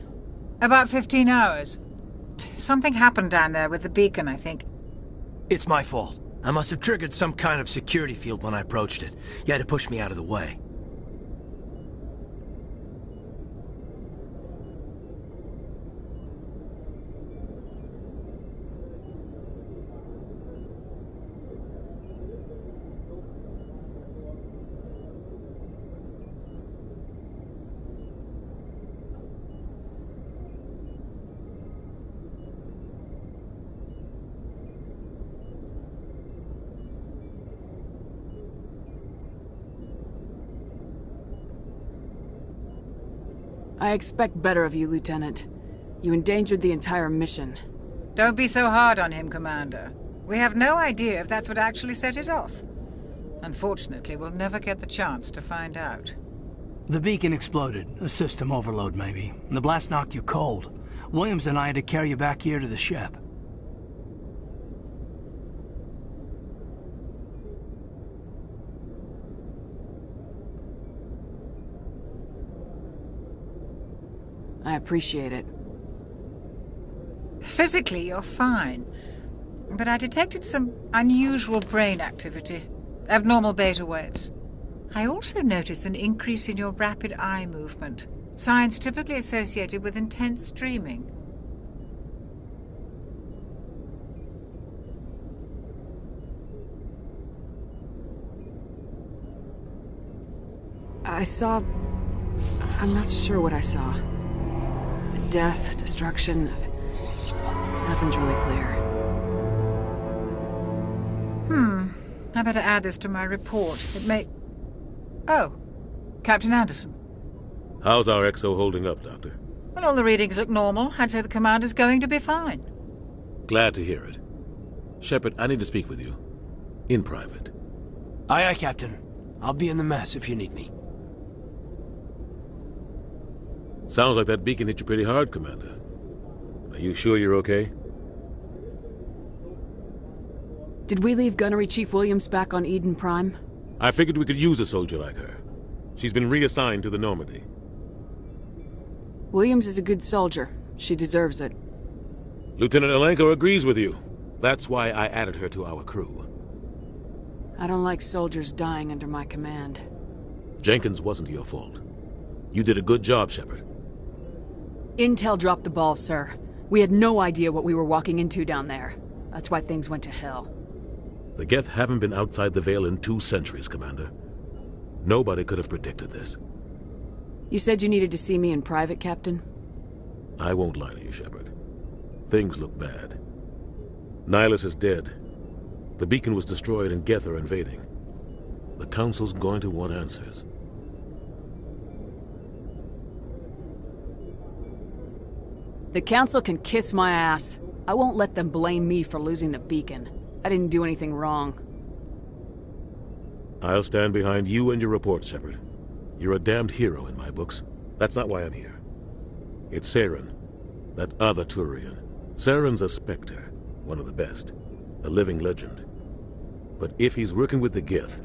About 15 hours. Something happened down there with the beacon, I think. It's my fault. I must have triggered some kind of security field when I approached it. You had to push me out of the way. I expect better of you, Lieutenant. You endangered the entire mission. Don't be so hard on him, Commander. We have no idea if that's what actually set it off. Unfortunately, we'll never get the chance to find out. The beacon exploded. A system overload, maybe. The blast knocked you cold. Williams and I had to carry you back here to the ship. I appreciate it. Physically, you're fine. But I detected some unusual brain activity. Abnormal beta waves. I also noticed an increase in your rapid eye movement. Signs typically associated with intense dreaming. I saw... I'm not sure what I saw. Death, destruction... Nothing's really clear. I better add this to my report. It may... Oh, Captain Anderson. How's our XO holding up, Doctor? Well, all the readings look normal. I'd say the commander's going to be fine. Glad to hear it. Shepard, I need to speak with you. In private. Aye, aye, Captain. I'll be in the mess if you need me. Sounds like that beacon hit you pretty hard, Commander. Are you sure you're okay? Did we leave Gunnery Chief Williams back on Eden Prime? I figured we could use a soldier like her. She's been reassigned to the Normandy. Williams is a good soldier. She deserves it. Lieutenant Alenko agrees with you. That's why I added her to our crew. I don't like soldiers dying under my command. Jenkins wasn't your fault. You did a good job, Shepard. Intel dropped the ball, sir. We had no idea what we were walking into down there. That's why things went to hell. The Geth haven't been outside the Veil in 2 centuries, Commander. Nobody could have predicted this. You said you needed to see me in private, Captain? I won't lie to you, Shepard. Things look bad. Nihilus is dead. The beacon was destroyed and Geth are invading. The Council's going to want answers. The Council can kiss my ass. I won't let them blame me for losing the beacon. I didn't do anything wrong. I'll stand behind you and your report, Shepard. You're a damned hero in my books. That's not why I'm here. It's Saren, that other Turian. Saren's a Spectre, one of the best. A living legend. But if he's working with the Geth,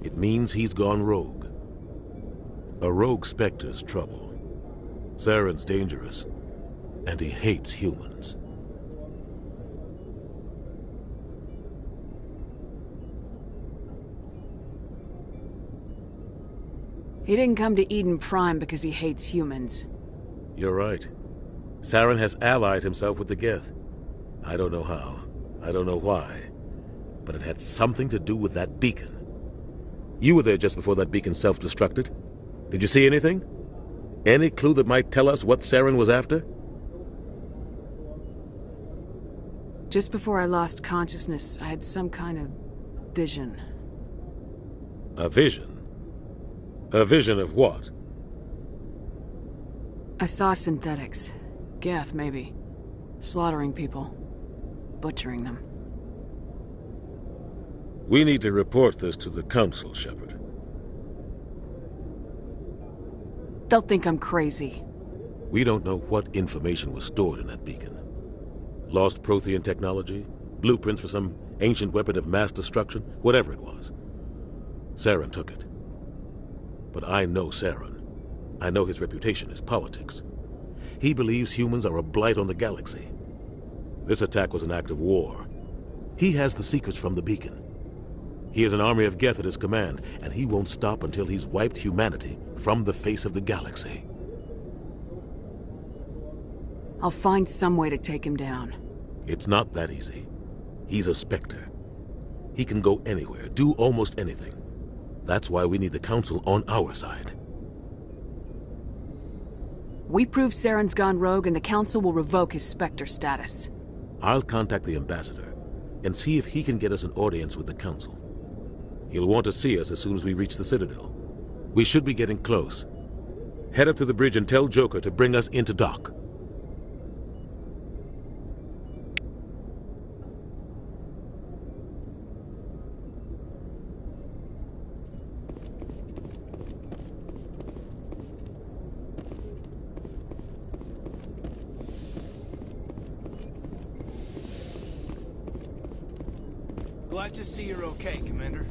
it means he's gone rogue. A rogue Spectre's trouble. Saren's dangerous, And he hates humans. He didn't come to Eden Prime because he hates humans. You're right. Saren has allied himself with the Geth. I don't know how. I don't know why. But it had something to do with that beacon. You were there just before that beacon self-destructed. Did you see anything? Any clue that might tell us what Saren was after? Just before I lost consciousness, I had some kind of vision. A vision? A vision of what? I saw synthetics. Geth, maybe. Slaughtering people. Butchering them. We need to report this to the Council, Shepard. They'll think I'm crazy. We don't know what information was stored in that beacon. Lost Prothean technology? Blueprints for some ancient weapon of mass destruction? Whatever it was. Saren took it. But I know Saren. I know his reputation is politics. He believes humans are a blight on the galaxy. This attack was an act of war. He has the secrets from the beacon. He has an army of Geth at his command, and he won't stop until he's wiped humanity from the face of the galaxy. I'll find some way to take him down. It's not that easy. He's a Spectre. He can go anywhere, do almost anything. That's why we need the Council on our side. We prove Saren's gone rogue and the Council will revoke his Spectre status. I'll contact the Ambassador and see if he can get us an audience with the Council. He'll want to see us as soon as we reach the Citadel. We should be getting close. Head up to the bridge and tell Joker to bring us into dock. Glad to see you're okay, Commander.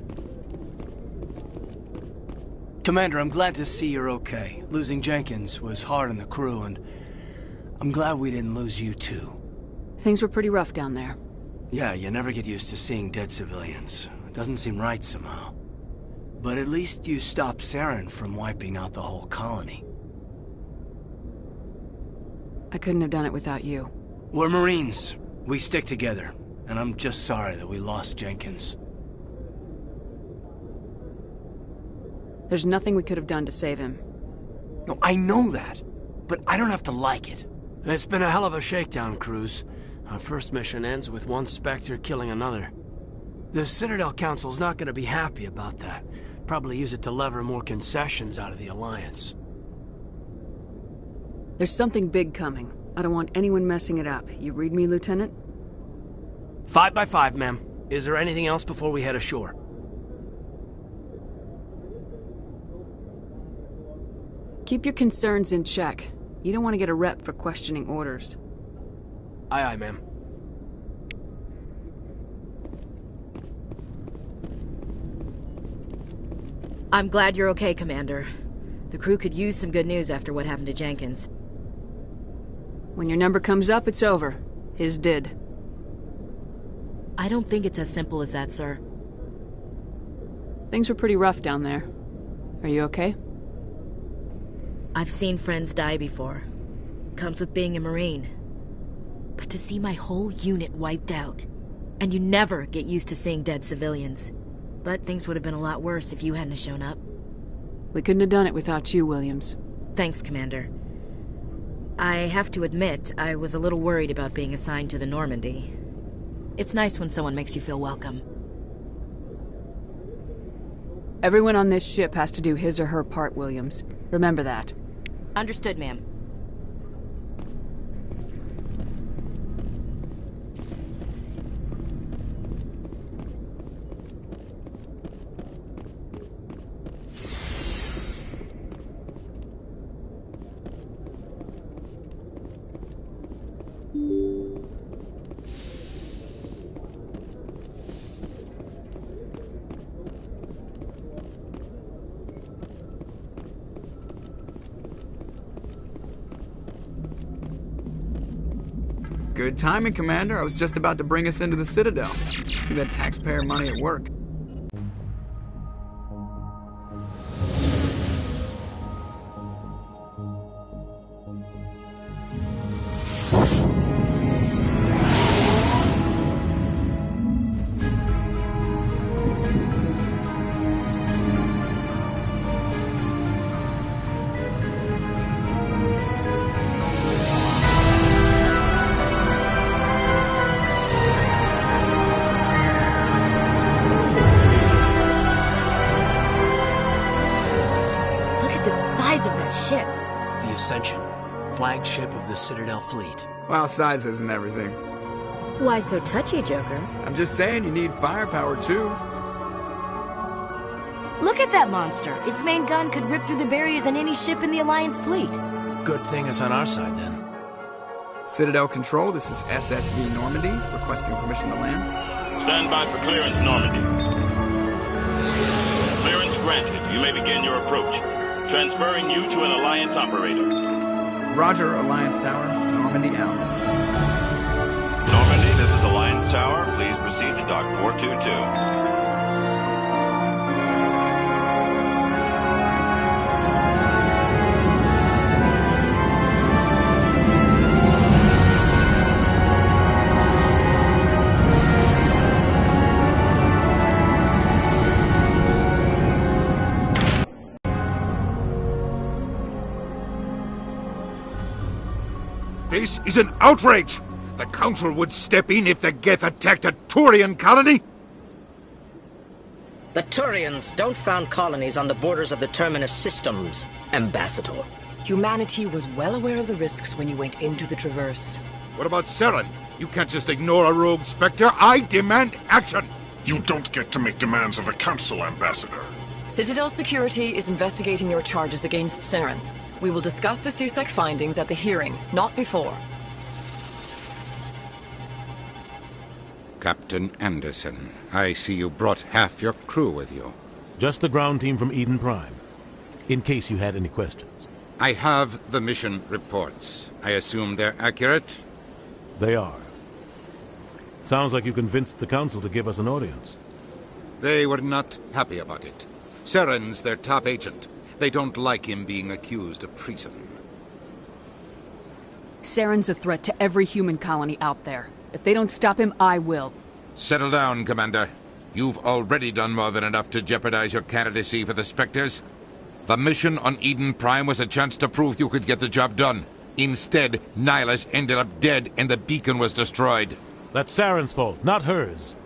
Commander, I'm glad to see you're okay. Losing Jenkins was hard on the crew, and I'm glad we didn't lose you too. Things were pretty rough down there. Yeah, you never get used to seeing dead civilians. It doesn't seem right somehow. But at least you stopped Saren from wiping out the whole colony. I couldn't have done it without you. We're Marines. We stick together. And I'm just sorry that we lost Jenkins. There's nothing we could have done to save him. No, I know that. But I don't have to like it. It's been a hell of a shakedown, Cruz. Our first mission ends with one Spectre killing another. The Citadel Council's not going to be happy about that. Probably use it to lever more concessions out of the Alliance. There's something big coming. I don't want anyone messing it up. You read me, Lieutenant? 5 by 5, ma'am. Is there anything else before we head ashore? Keep your concerns in check. You don't want to get a rep for questioning orders. Aye, aye, ma'am. I'm glad you're okay, Commander. The crew could use some good news after what happened to Jenkins. When your number comes up, it's over. His did. I don't think it's as simple as that, sir. Things were pretty rough down there. Are you okay? I've seen friends die before. Comes with being a Marine. But to see my whole unit wiped out, and you never get used to seeing dead civilians. But things would have been a lot worse if you hadn't shown up. We couldn't have done it without you, Williams. Thanks, Commander. I have to admit, I was a little worried about being assigned to the Normandy. It's nice when someone makes you feel welcome. Everyone on this ship has to do his or her part, Williams. Remember that. Understood, ma'am. Good timing, Commander. I was just about to bring us into the Citadel. See that taxpayer money at work. Flagship of the Citadel fleet. Well, size isn't everything. Why so touchy, Joker? I'm just saying you need firepower, too. Look at that monster. Its main gun could rip through the barriers in any ship in the Alliance fleet. Good thing it's on our side, then. Citadel Control, this is SSV Normandy, requesting permission to land. Stand by for clearance, Normandy. Clearance granted. You may begin your approach. Transferring you to an Alliance operator. Roger, Alliance Tower. Normandy out. Normandy, this is Alliance Tower. Please proceed to Dock 422. This is an outrage! The Council would step in if the Geth attacked a Turian colony? The Turians don't found colonies on the borders of the Terminus systems, Ambassador. Humanity was well aware of the risks when you went into the Traverse. What about Saren? You can't just ignore a rogue Spectre. I demand action! You don't get to make demands of the Council, Ambassador. Citadel Security is investigating your charges against Saren. We will discuss the CSEC findings at the hearing, not before. Captain Anderson, I see you brought half your crew with you. Just the ground team from Eden Prime, in case you had any questions. I have the mission reports. I assume they're accurate? They are. Sounds like you convinced the Council to give us an audience. They were not happy about it. Saren's their top agent. They don't like him being accused of treason. Saren's a threat to every human colony out there. If they don't stop him, I will. Settle down, Commander. You've already done more than enough to jeopardize your candidacy for the Spectres. The mission on Eden Prime was a chance to prove you could get the job done. Instead, Nihilus ended up dead and the beacon was destroyed. That's Saren's fault, not hers.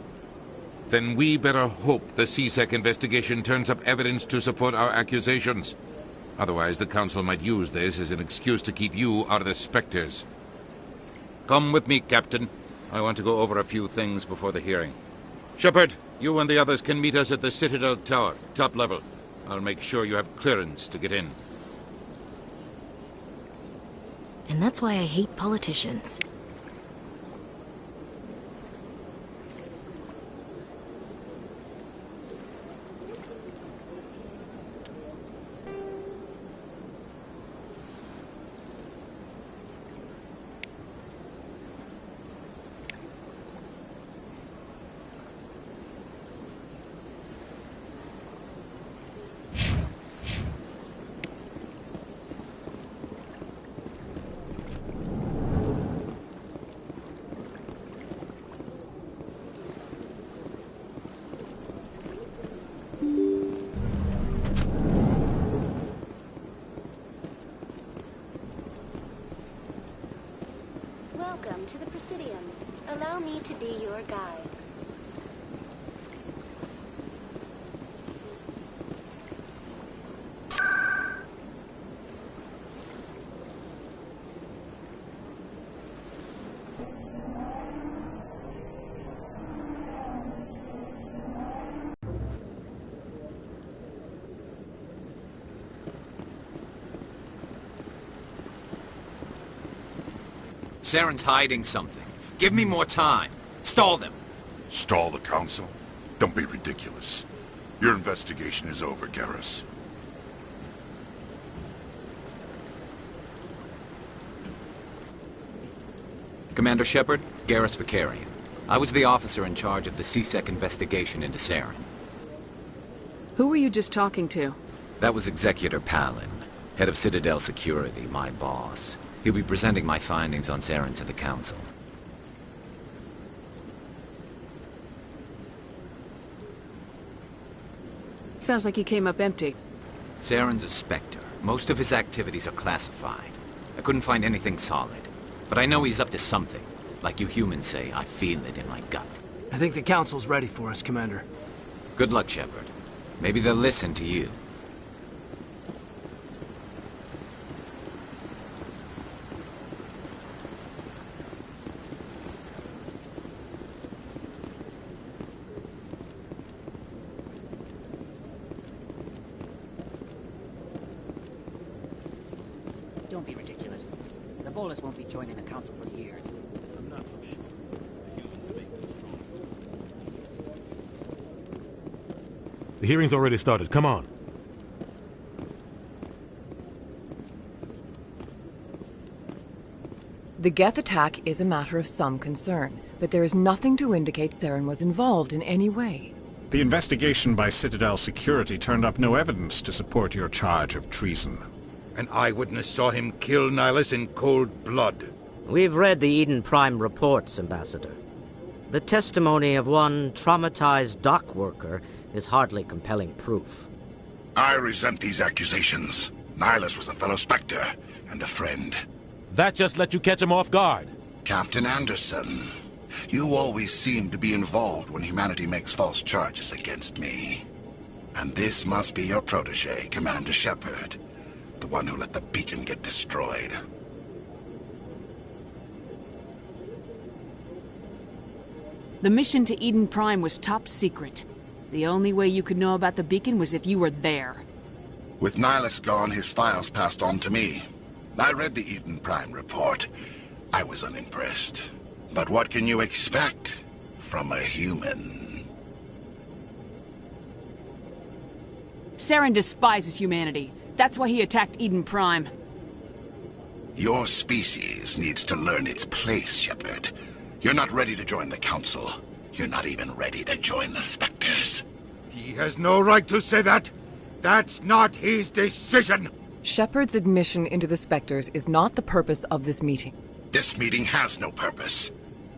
Then we better hope the CSEC investigation turns up evidence to support our accusations. Otherwise, the Council might use this as an excuse to keep you out of the Spectres. Come with me, Captain. I want to go over a few things before the hearing. Shepard, you and the others can meet us at the Citadel Tower, top level. I'll make sure you have clearance to get in. And that's why I hate politicians. Welcome to the Presidium. Allow me to be your guide. Saren's hiding something. Give me more time. Stall them. Stall the Council? Don't be ridiculous. Your investigation is over, Garrus. Commander Shepard, Garrus Vakarian. I was the officer in charge of the C-Sec investigation into Saren. Who were you just talking to? That was Executor Palin, head of Citadel Security, my boss. He'll be presenting my findings on Saren to the Council. Sounds like you came up empty. Saren's a Spectre. Most of his activities are classified. I couldn't find anything solid. But I know he's up to something. Like you humans say, I feel it in my gut. I think the Council's ready for us, Commander. Good luck, Shepard. Maybe they'll listen to you. Don't be ridiculous. The Volus won't be joining the Council for years. I'm not so sure. The humans make them strong. The hearing's already started. Come on. The Geth attack is a matter of some concern, but there is nothing to indicate Saren was involved in any way. The investigation by Citadel Security turned up no evidence to support your charge of treason. An eyewitness saw him kill Nihilus in cold blood. We've read the Eden Prime reports, Ambassador. The testimony of one traumatized dock worker is hardly compelling proof. I resent these accusations. Nihilus was a fellow Spectre and a friend. That just let you catch him off guard. Captain Anderson, you always seem to be involved when humanity makes false charges against me. And this must be your protege, Commander Shepard. The one who let the beacon get destroyed. The mission to Eden Prime was top secret. The only way you could know about the beacon was if you were there. With Nihilus gone, his files passed on to me. I read the Eden Prime report. I was unimpressed. But what can you expect from a human? Saren despises humanity. That's why he attacked Eden Prime. Your species needs to learn its place, Shepard. You're not ready to join the Council. You're not even ready to join the Spectres. He has no right to say that. That's not his decision. Shepard's admission into the Spectres is not the purpose of this meeting. This meeting has no purpose.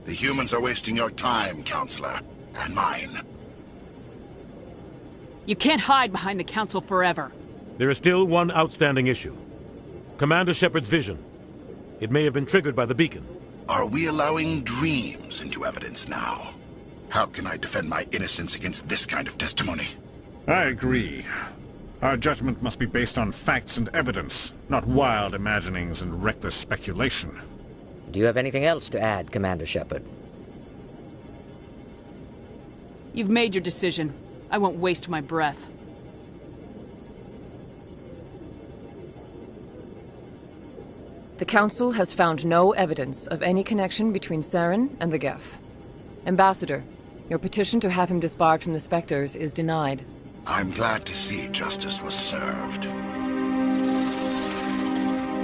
The humans are wasting your time, Counselor, and mine. You can't hide behind the Council forever. There is still one outstanding issue. Commander Shepard's vision. It may have been triggered by the beacon. Are we allowing dreams into evidence now? How can I defend my innocence against this kind of testimony? I agree. Our judgment must be based on facts and evidence, not wild imaginings and reckless speculation. Do you have anything else to add, Commander Shepard? You've made your decision. I won't waste my breath. The Council has found no evidence of any connection between Saren and the Geth. Ambassador, your petition to have him disbarred from the Spectres is denied. I'm glad to see justice was served.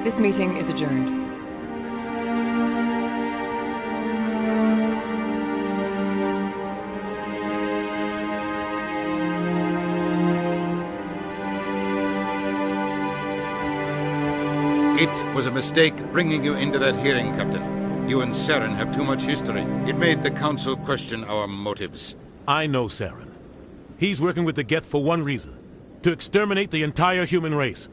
This meeting is adjourned. It was a mistake bringing you into that hearing, Captain. You and Saren have too much history. It made the Council question our motives. I know Saren. He's working with the Geth for one reason. To exterminate the entire human race.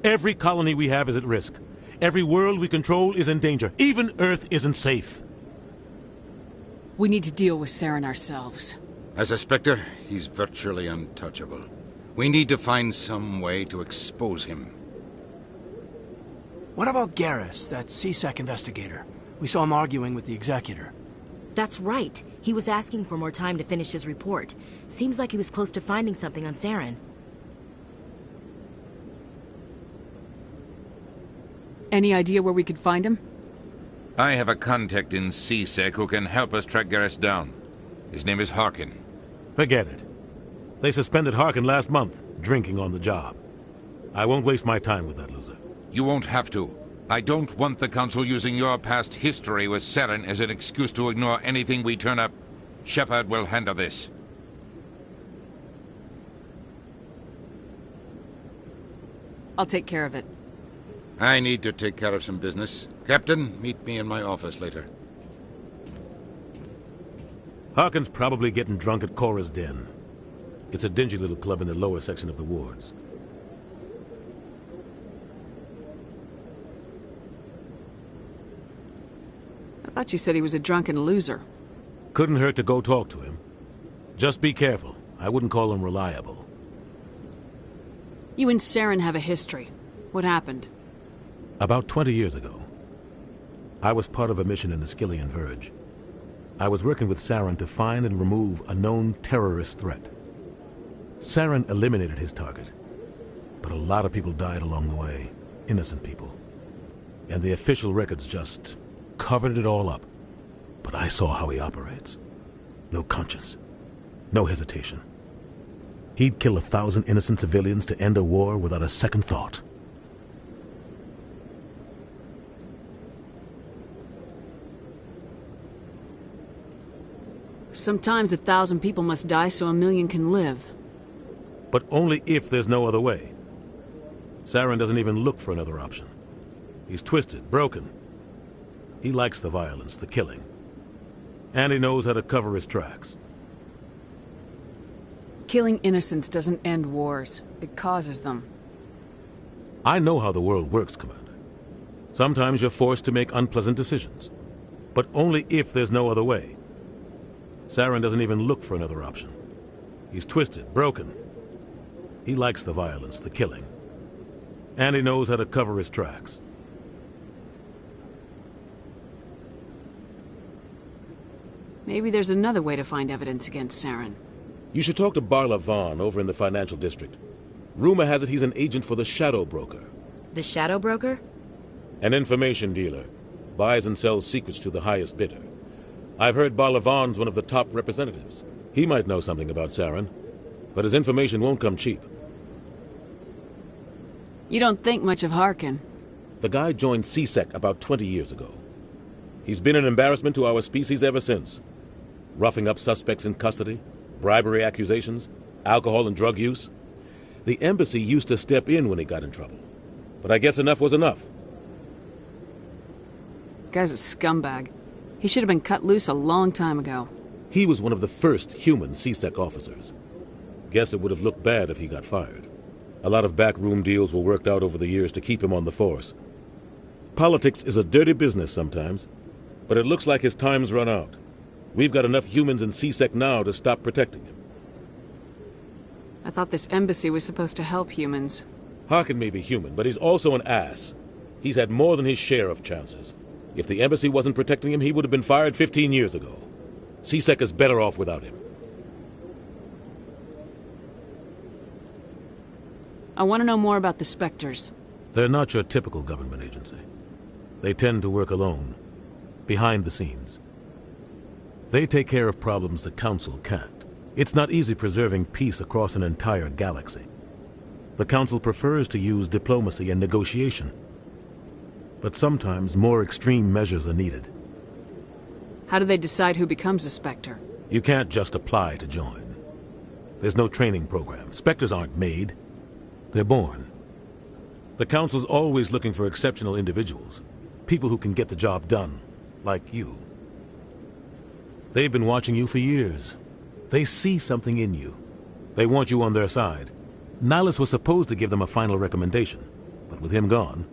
Every colony we have is at risk. Every world we control is in danger. Even Earth isn't safe. We need to deal with Saren ourselves. As a Spectre, he's virtually untouchable. We need to find some way to expose him. What about Garrus, that C-Sec investigator? We saw him arguing with the Executor. That's right. He was asking for more time to finish his report. Seems like he was close to finding something on Saren. Any idea where we could find him? I have a contact in C-Sec who can help us track Garrus down. His name is Harkin. Forget it. They suspended Harkin last month, drinking on the job. I won't waste my time with that loser. You won't have to. I don't want the Council using your past history with Saren as an excuse to ignore anything we turn up. Shepard will handle this. I'll take care of it. I need to take care of some business. Captain, meet me in my office later. Harkin's probably getting drunk at Cora's Den. It's a dingy little club in the lower section of the wards. I thought you said he was a drunken loser. Couldn't hurt to go talk to him. Just be careful. I wouldn't call him reliable. You and Saren have a history. What happened? About 20 years ago, I was part of a mission in the Skyllian Verge. I was working with Saren to find and remove a known terrorist threat. Saren eliminated his target, but a lot of people died along the way. Innocent people. And the official records just covered it all up. But I saw how he operates. No conscience. No hesitation. He'd kill 1,000 innocent civilians to end a war without a second thought. Sometimes 1,000 people must die so 1,000,000 can live. But only if there's no other way. Saren doesn't even look for another option. He's twisted, broken. He likes the violence, the killing. And he knows how to cover his tracks. Killing innocents doesn't end wars. It causes them. I know how the world works, Commander. Sometimes you're forced to make unpleasant decisions. But only if there's no other way. Saren doesn't even look for another option. He's twisted, broken. He likes the violence, the killing. And he knows how to cover his tracks. Maybe there's another way to find evidence against Saren. You should talk to Barla Vaughn over in the financial district. Rumor has it he's an agent for the Shadow Broker. The Shadow Broker? An information dealer. Buys and sells secrets to the highest bidder. I've heard Barla Vaughn's one of the top representatives. He might know something about Saren, but his information won't come cheap. You don't think much of Harkin. The guy joined C-Sec about 20 years ago. He's been an embarrassment to our species ever since. Roughing up suspects in custody, bribery accusations, alcohol and drug use. The embassy used to step in when he got in trouble. But I guess enough was enough. Guy's a scumbag. He should have been cut loose a long time ago. He was one of the first human C-Sec officers. Guess it would have looked bad if he got fired. A lot of backroom deals were worked out over the years to keep him on the force. Politics is a dirty business sometimes, but it looks like his time's run out. We've got enough humans in C-Sec now to stop protecting him. I thought this embassy was supposed to help humans. Harkin may be human, but he's also an ass. He's had more than his share of chances. If the embassy wasn't protecting him, he would have been fired 15 years ago. C-Sec is better off without him. I want to know more about the Spectres. They're not your typical government agency. They tend to work alone, behind the scenes. They take care of problems the Council can't. It's not easy preserving peace across an entire galaxy. The Council prefers to use diplomacy and negotiation. But sometimes more extreme measures are needed. How do they decide who becomes a Spectre? You can't just apply to join. There's no training program. Spectres aren't made. They're born. The Council's always looking for exceptional individuals. People who can get the job done. Like you. They've been watching you for years. They see something in you. They want you on their side. Nihilus was supposed to give them a final recommendation, but with him gone,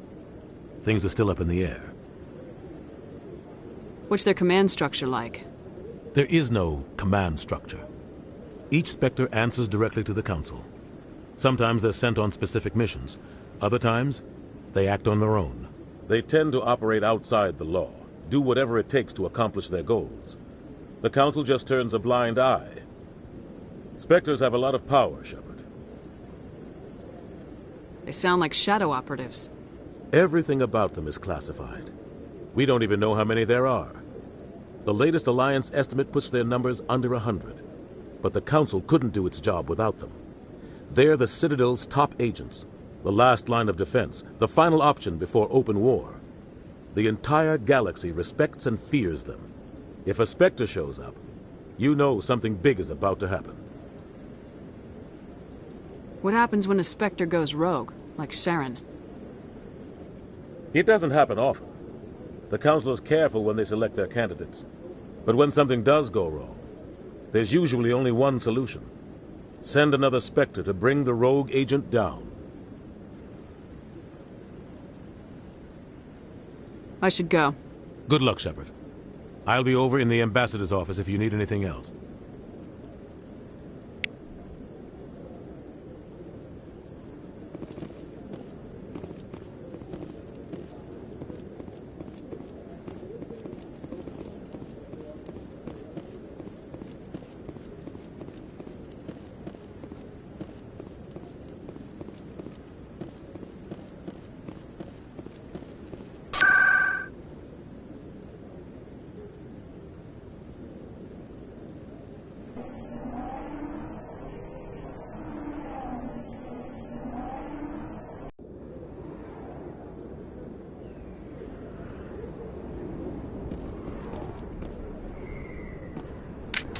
things are still up in the air. What's their command structure like? There is no command structure. Each Spectre answers directly to the Council. Sometimes they're sent on specific missions. Other times, they act on their own. They tend to operate outside the law, do whatever it takes to accomplish their goals. The Council just turns a blind eye. Spectres have a lot of power, Shepard. They sound like shadow operatives. Everything about them is classified. We don't even know how many there are. The latest Alliance estimate puts their numbers under 100. But the Council couldn't do its job without them. They're the Citadel's top agents, the last line of defense, the final option before open war. The entire galaxy respects and fears them. If a Spectre shows up, you know something big is about to happen. What happens when a Spectre goes rogue, like Saren? It doesn't happen often. The Council is careful when they select their candidates. But when something does go wrong, there's usually only one solution. Send another Spectre to bring the rogue agent down. I should go. Good luck, Shepard. I'll be over in the Ambassador's office if you need anything else.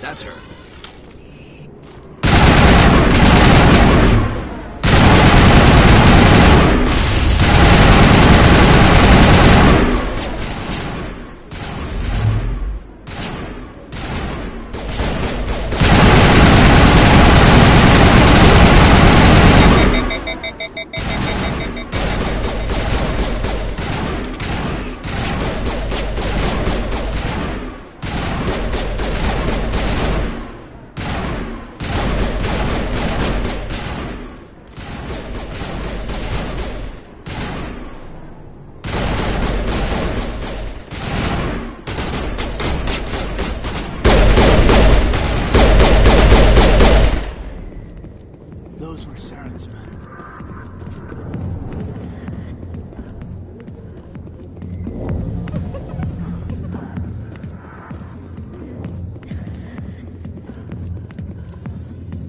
That's her. Those were Saren's men.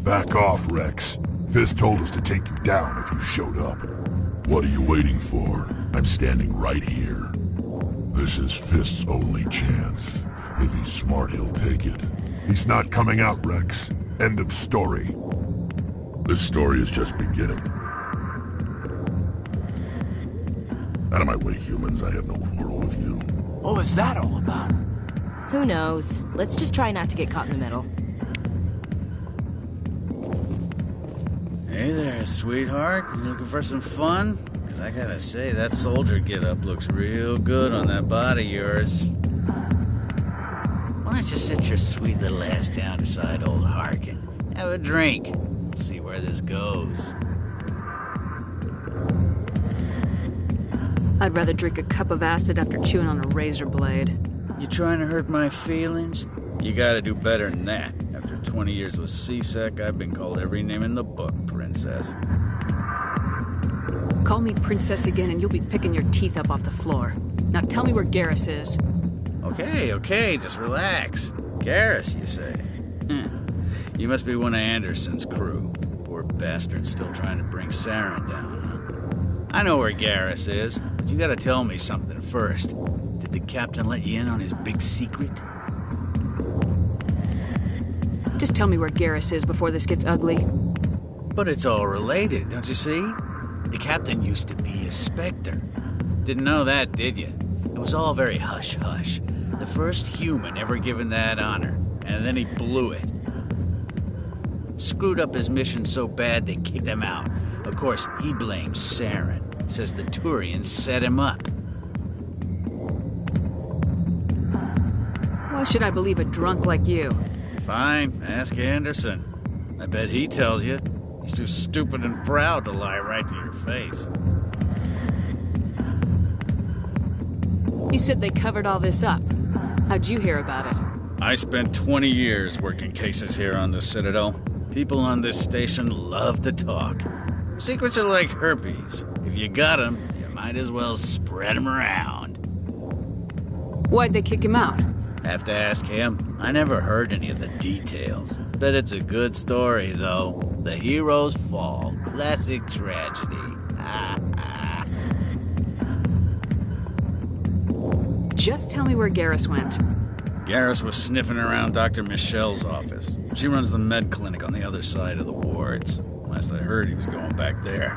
Back off, Rex. Fisk told us to take you down if you showed up. What are you waiting for? I'm standing right here. This is Fisk's only chance. If he's smart, he'll take it. He's not coming out, Rex. End of story. This story is just beginning. Out of my way, humans. I have no quarrel with you. What was that all about? Who knows? Let's just try not to get caught in the middle. Hey there, sweetheart. You looking for some fun? 'Cause I gotta say, that soldier get-up looks real good on that body of yours. Why don't you sit your sweet little ass down beside old Harkin? Have a drink. See where this goes. I'd rather drink a cup of acid after chewing on a razor blade. You trying to hurt my feelings? You gotta do better than that. After 20 years with C-Sec, I've been called every name in the book, Princess. Call me Princess again and you'll be picking your teeth up off the floor. Now tell me where Garrus is. Okay, just relax. Garrus, you say? You must be one of Anderson's crew. Poor bastard still trying to bring Saren down, huh? I know where Garrus is, but you gotta tell me something first. Did the captain let you in on his big secret? Just tell me where Garrus is before this gets ugly. But it's all related, don't you see? The captain used to be a Spectre. Didn't know that, did you? It was all very hush-hush. The first human ever given that honor, and then he blew it. Screwed up his mission so bad they kicked him out. Of course, he blames Saren. Says the Turians set him up. Why should I believe a drunk like you? Fine, ask Anderson. I bet he tells you. He's too stupid and proud to lie right to your face. You said they covered all this up. How'd you hear about it? I spent 20 years working cases here on the Citadel. People on this station love to talk. Secrets are like herpes. If you got them, you might as well spread them around. Why'd they kick him out? Have to ask him. I never heard any of the details. Bet it's a good story, though. The heroes fall. Classic tragedy. Just tell me where Garrus went. Garrus was sniffing around Dr. Michelle's office. She runs the med clinic on the other side of the wards. Last I heard, he was going back there.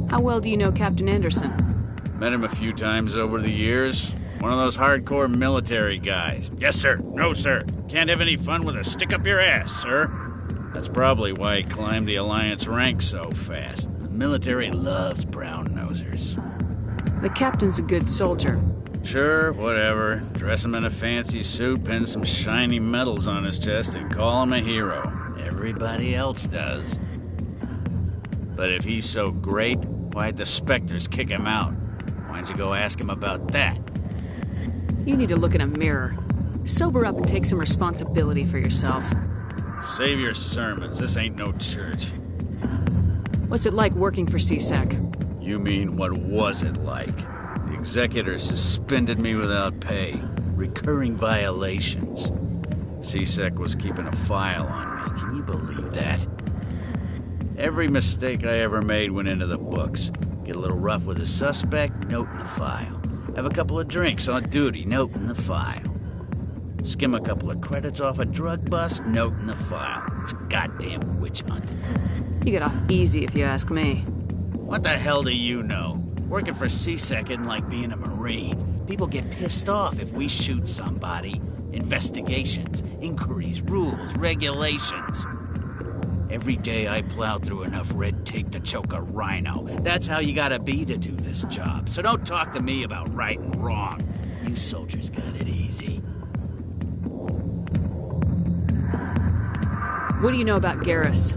How well do you know Captain Anderson? Met him a few times over the years. One of those hardcore military guys. Yes, sir. No, sir. Can't have any fun with a stick up your ass, sir. That's probably why he climbed the Alliance ranks so fast. The military loves brown-nosers. The captain's a good soldier. Sure, whatever. Dress him in a fancy suit, pin some shiny medals on his chest, and call him a hero. Everybody else does. But if he's so great, why'd the Spectres kick him out? Why'd you go ask him about that? You need to look in a mirror. Sober up and take some responsibility for yourself. Save your sermons. This ain't no church. What's it like working for C-Sec? You mean, what was it like? The executor suspended me without pay. Recurring violations. C-Sec was keeping a file on me. Can you believe that? Every mistake I ever made went into the books. Get a little rough with a suspect, note in the file. Have a couple of drinks on duty, note in the file. Skim a couple of credits off a drug bust, note in the file. It's a goddamn witch hunt. You get off easy if you ask me. What the hell do you know? Working for C-Sec isn't like being a Marine. People get pissed off if we shoot somebody. Investigations, inquiries, rules, regulations. Every day I plow through enough red tape to choke a rhino. That's how you gotta be to do this job. So don't talk to me about right and wrong. You soldiers got it easy. What do you know about Garrus?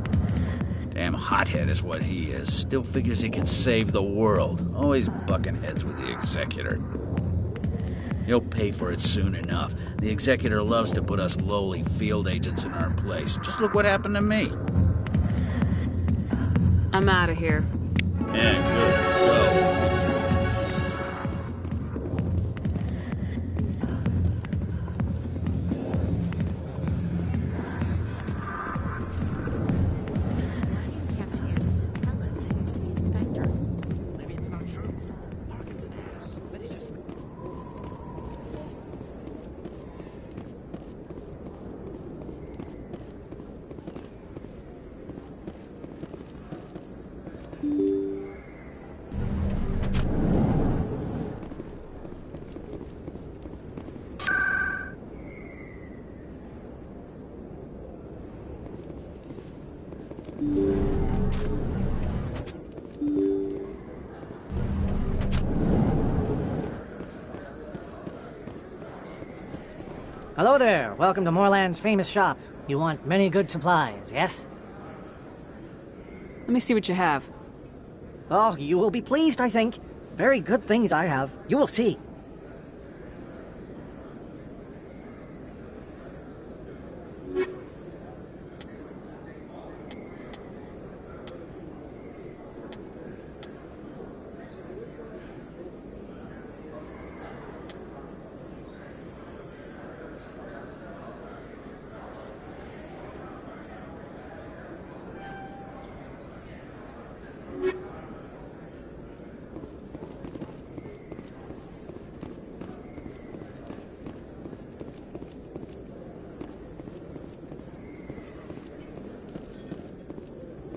Damn hothead is what he is. Still figures he can save the world. Always bucking heads with the Executor. He'll pay for it soon enough. The Executor loves to put us lowly field agents in our place. Just look what happened to me. I'm out of here. Yeah, good. Go. Hello there. Welcome to Moorland's famous shop. You want many good supplies, yes? Let me see what you have. Oh, you will be pleased, I think. Very good things I have. You will see.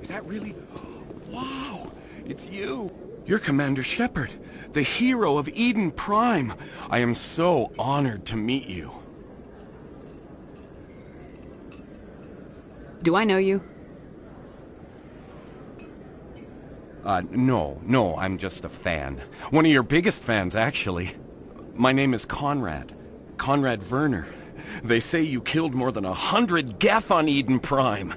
Is that really... Wow! It's you! You're Commander Shepard, the hero of Eden Prime. I am so honored to meet you. Do I know you? No, I'm just a fan. One of your biggest fans, actually. My name is Conrad. Conrad Werner. They say you killed more than 100 Geth on Eden Prime.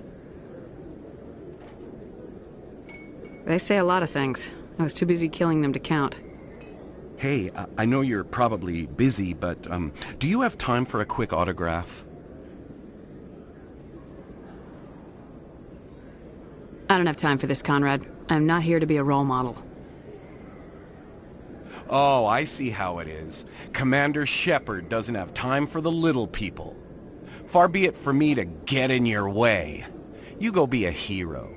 They say a lot of things. I was too busy killing them to count. Hey, I know you're probably busy, but, do you have time for a quick autograph? I don't have time for this, Conrad. I'm not here to be a role model. Oh, I see how it is. Commander Shepard doesn't have time for the little people. Far be it for me to get in your way. You go be a hero.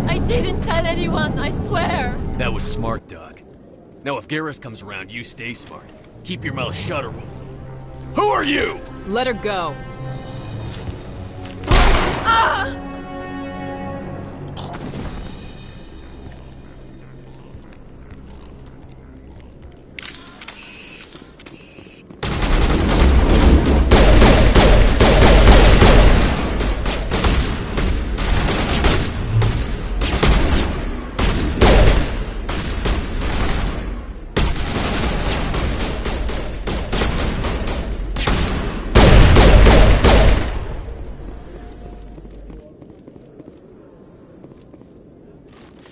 I didn't tell anyone, I swear! That was smart, Doc. Now if Garrus comes around, you stay smart. Keep your mouth shut or we'll... Who are you? Let her go. Ah!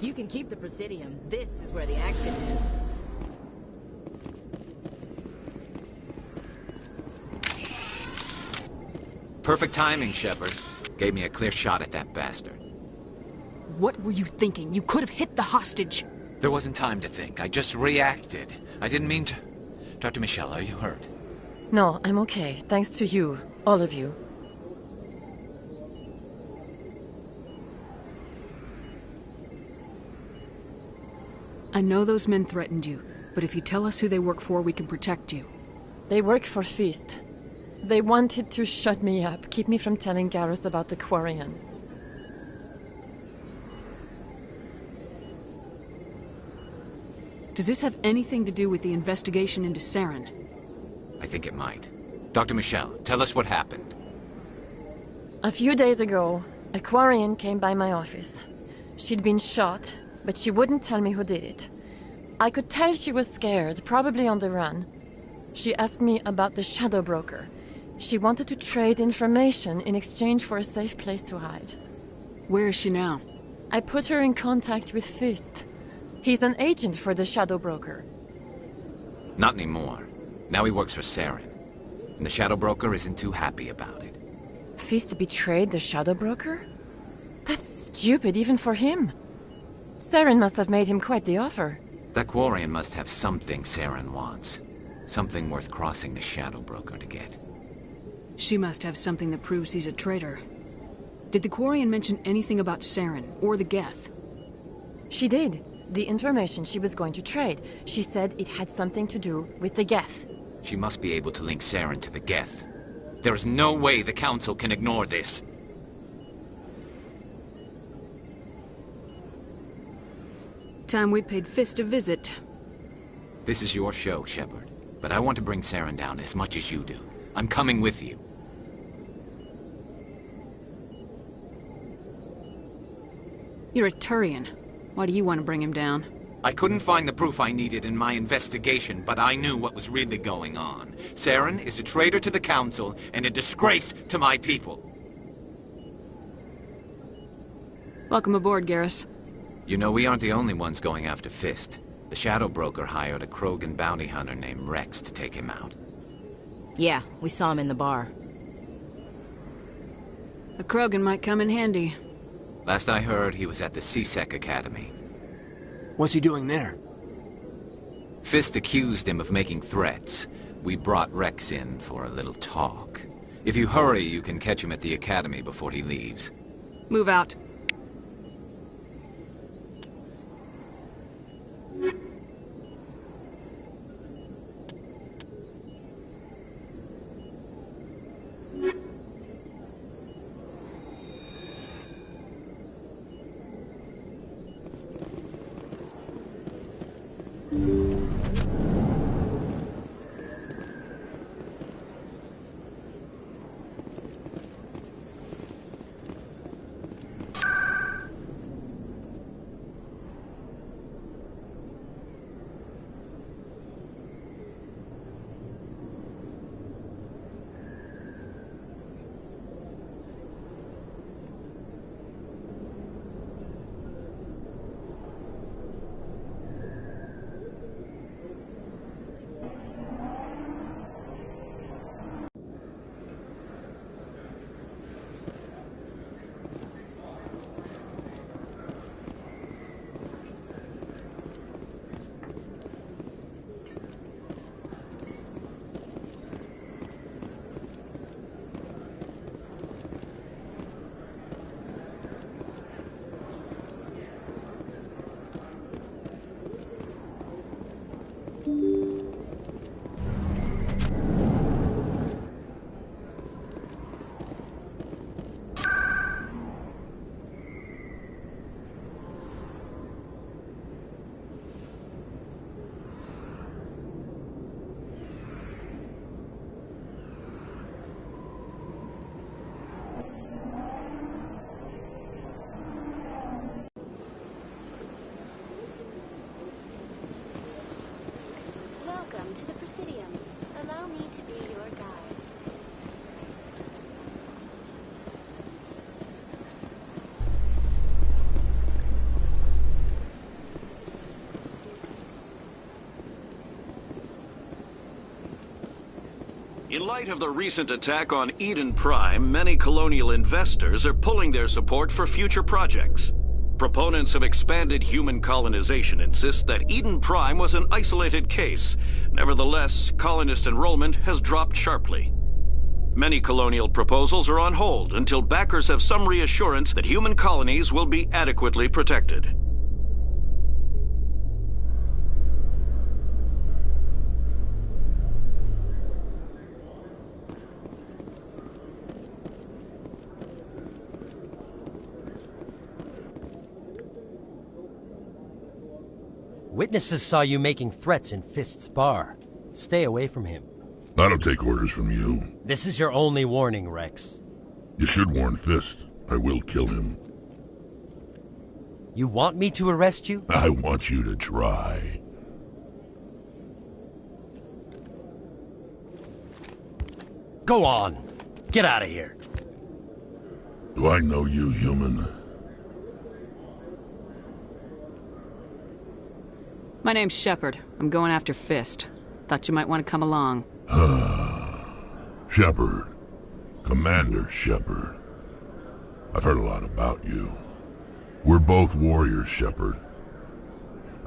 You can keep the Presidium. This is where the action is. Perfect timing, Shepard. Gave me a clear shot at that bastard. What were you thinking? You could have hit the hostage. There wasn't time to think. I just reacted. I didn't mean to... Dr. Michelle, are you hurt? No, I'm okay. Thanks to you. All of you. I know those men threatened you, but if you tell us who they work for, we can protect you. They work for Feast. They wanted to shut me up, keep me from telling Garrus about the Quarian. Does this have anything to do with the investigation into Saren? I think it might. Dr. Michelle, tell us what happened. A few days ago, a Quarian came by my office. She'd been shot, but she wouldn't tell me who did it. I could tell she was scared, probably on the run. She asked me about the Shadow Broker. She wanted to trade information in exchange for a safe place to hide. Where is she now? I put her in contact with Fist. He's an agent for the Shadow Broker. Not anymore. Now he works for Saren. And the Shadow Broker isn't too happy about it. Fist betrayed the Shadow Broker? That's stupid even for him. Saren must have made him quite the offer. That Quarian must have something Saren wants. Something worth crossing the Shadow Broker to get. She must have something that proves he's a traitor. Did the Quarian mention anything about Saren, or the Geth? She did. The information she was going to trade. She said it had something to do with the Geth. She must be able to link Saren to the Geth. There is no way the Council can ignore this. Time we paid Fist a visit. This is your show, Shepard. But I want to bring Saren down as much as you do. I'm coming with you. You're a Turian. Why do you want to bring him down? I couldn't find the proof I needed in my investigation, but I knew what was really going on. Saren is a traitor to the Council and a disgrace to my people. Welcome aboard, Garrus. You know, we aren't the only ones going after Fist. The Shadow Broker hired a Krogan bounty hunter named Rex to take him out. Yeah, we saw him in the bar. A Krogan might come in handy. Last I heard, he was at the C-Sec Academy. What's he doing there? Fist accused him of making threats. We brought Rex in for a little talk. If you hurry, you can catch him at the Academy before he leaves. Move out. In light of the recent attack on Eden Prime, many colonial investors are pulling their support for future projects. Proponents of expanded human colonization insist that Eden Prime was an isolated case. Nevertheless, colonist enrollment has dropped sharply. Many colonial proposals are on hold until backers have some reassurance that human colonies will be adequately protected. Witnesses saw you making threats in Fist's bar. Stay away from him. I don't take orders from you. This is your only warning, Rex. You should warn Fist. I will kill him. You want me to arrest you? I want you to try. Go on. Get out of here. Do I know you, human? My name's Shepard. I'm going after Fist. Thought you might want to come along. Shepard. Commander Shepard. I've heard a lot about you. We're both warriors, Shepard.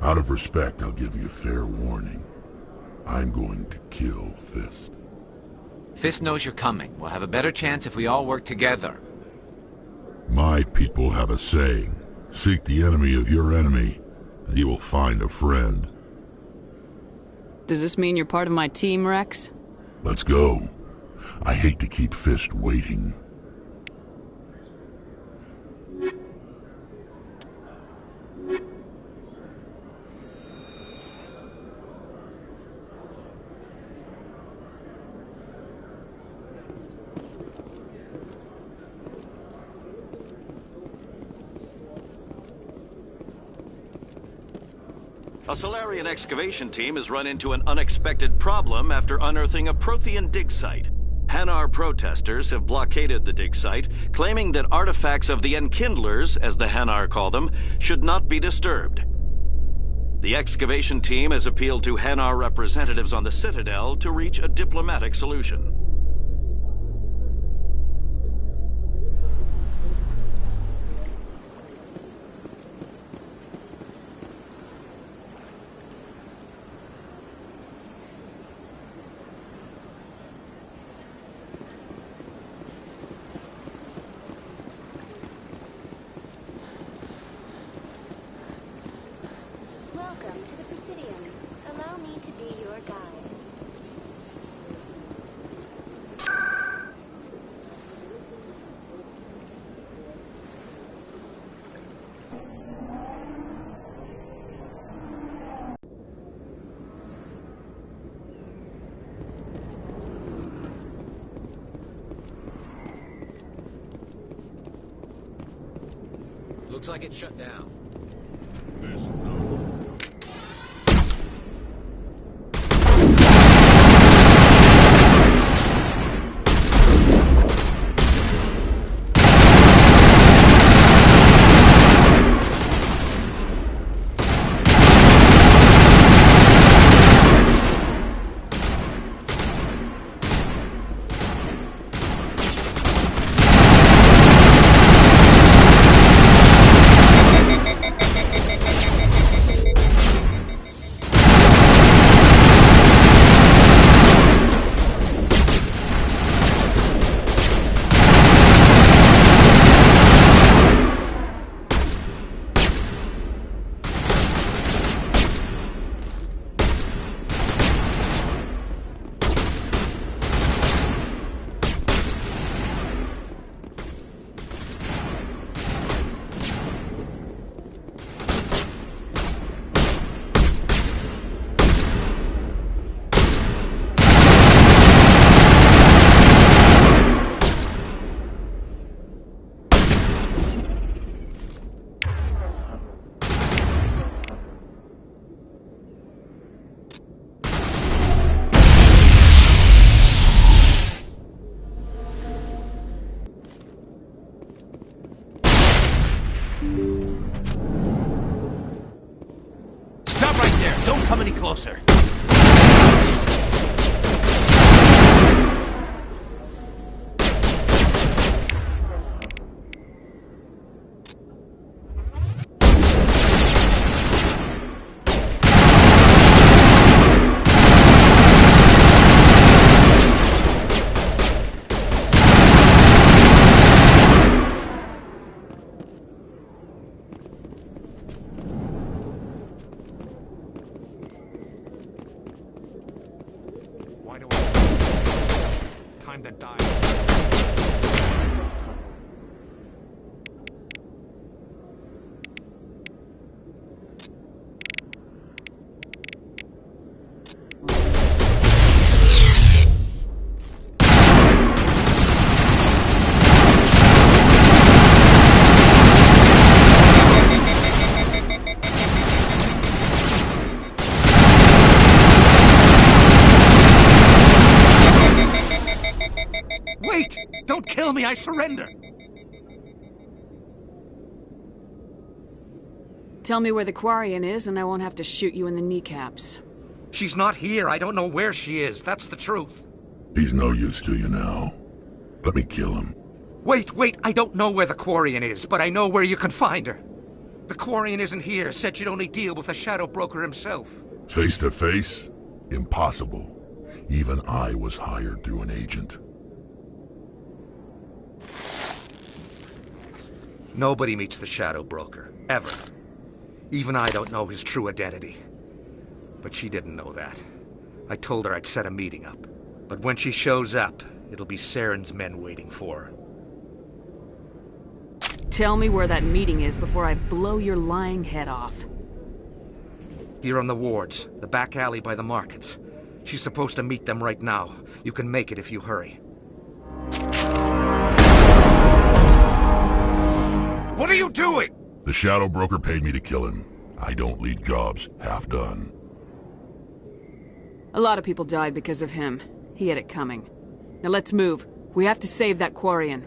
Out of respect, I'll give you fair warning. I'm going to kill Fist. Fist knows you're coming. We'll have a better chance if we all work together. My people have a saying. Seek the enemy of your enemy, and you will find a friend. Does this mean you're part of my team, Rex? Let's go. I hate to keep Fist waiting. A Solarian excavation team has run into an unexpected problem after unearthing a Prothean dig site. Hanar protesters have blockaded the dig site, claiming that artifacts of the Enkindlers, as the Hanar call them, should not be disturbed. The excavation team has appealed to Hanar representatives on the Citadel to reach a diplomatic solution. Welcome to the Presidium. Allow me to be your guide. Looks like it's shut down. Stop right there! Don't come any closer! to die. Wait! Don't kill me, I surrender! Tell me where the Quarian is, and I won't have to shoot you in the kneecaps. She's not here. I don't know where she is. That's the truth. He's no use to you now. Let me kill him. Wait! I don't know where the Quarian is, but I know where you can find her. The Quarian isn't here. Said she'd only deal with the Shadow Broker himself. Face to face? Impossible. Even I was hired through an agent. Nobody meets the Shadow Broker. Ever. Even I don't know his true identity. But she didn't know that. I told her I'd set a meeting up. But when she shows up, it'll be Saren's men waiting for her. Tell me where that meeting is before I blow your lying head off. Here on the wards, the back alley by the markets. She's supposed to meet them right now. You can make it if you hurry. What are you doing? The Shadow Broker paid me to kill him. I don't leave jobs half done. A lot of people died because of him. He had it coming. Now let's move. We have to save that Quarian.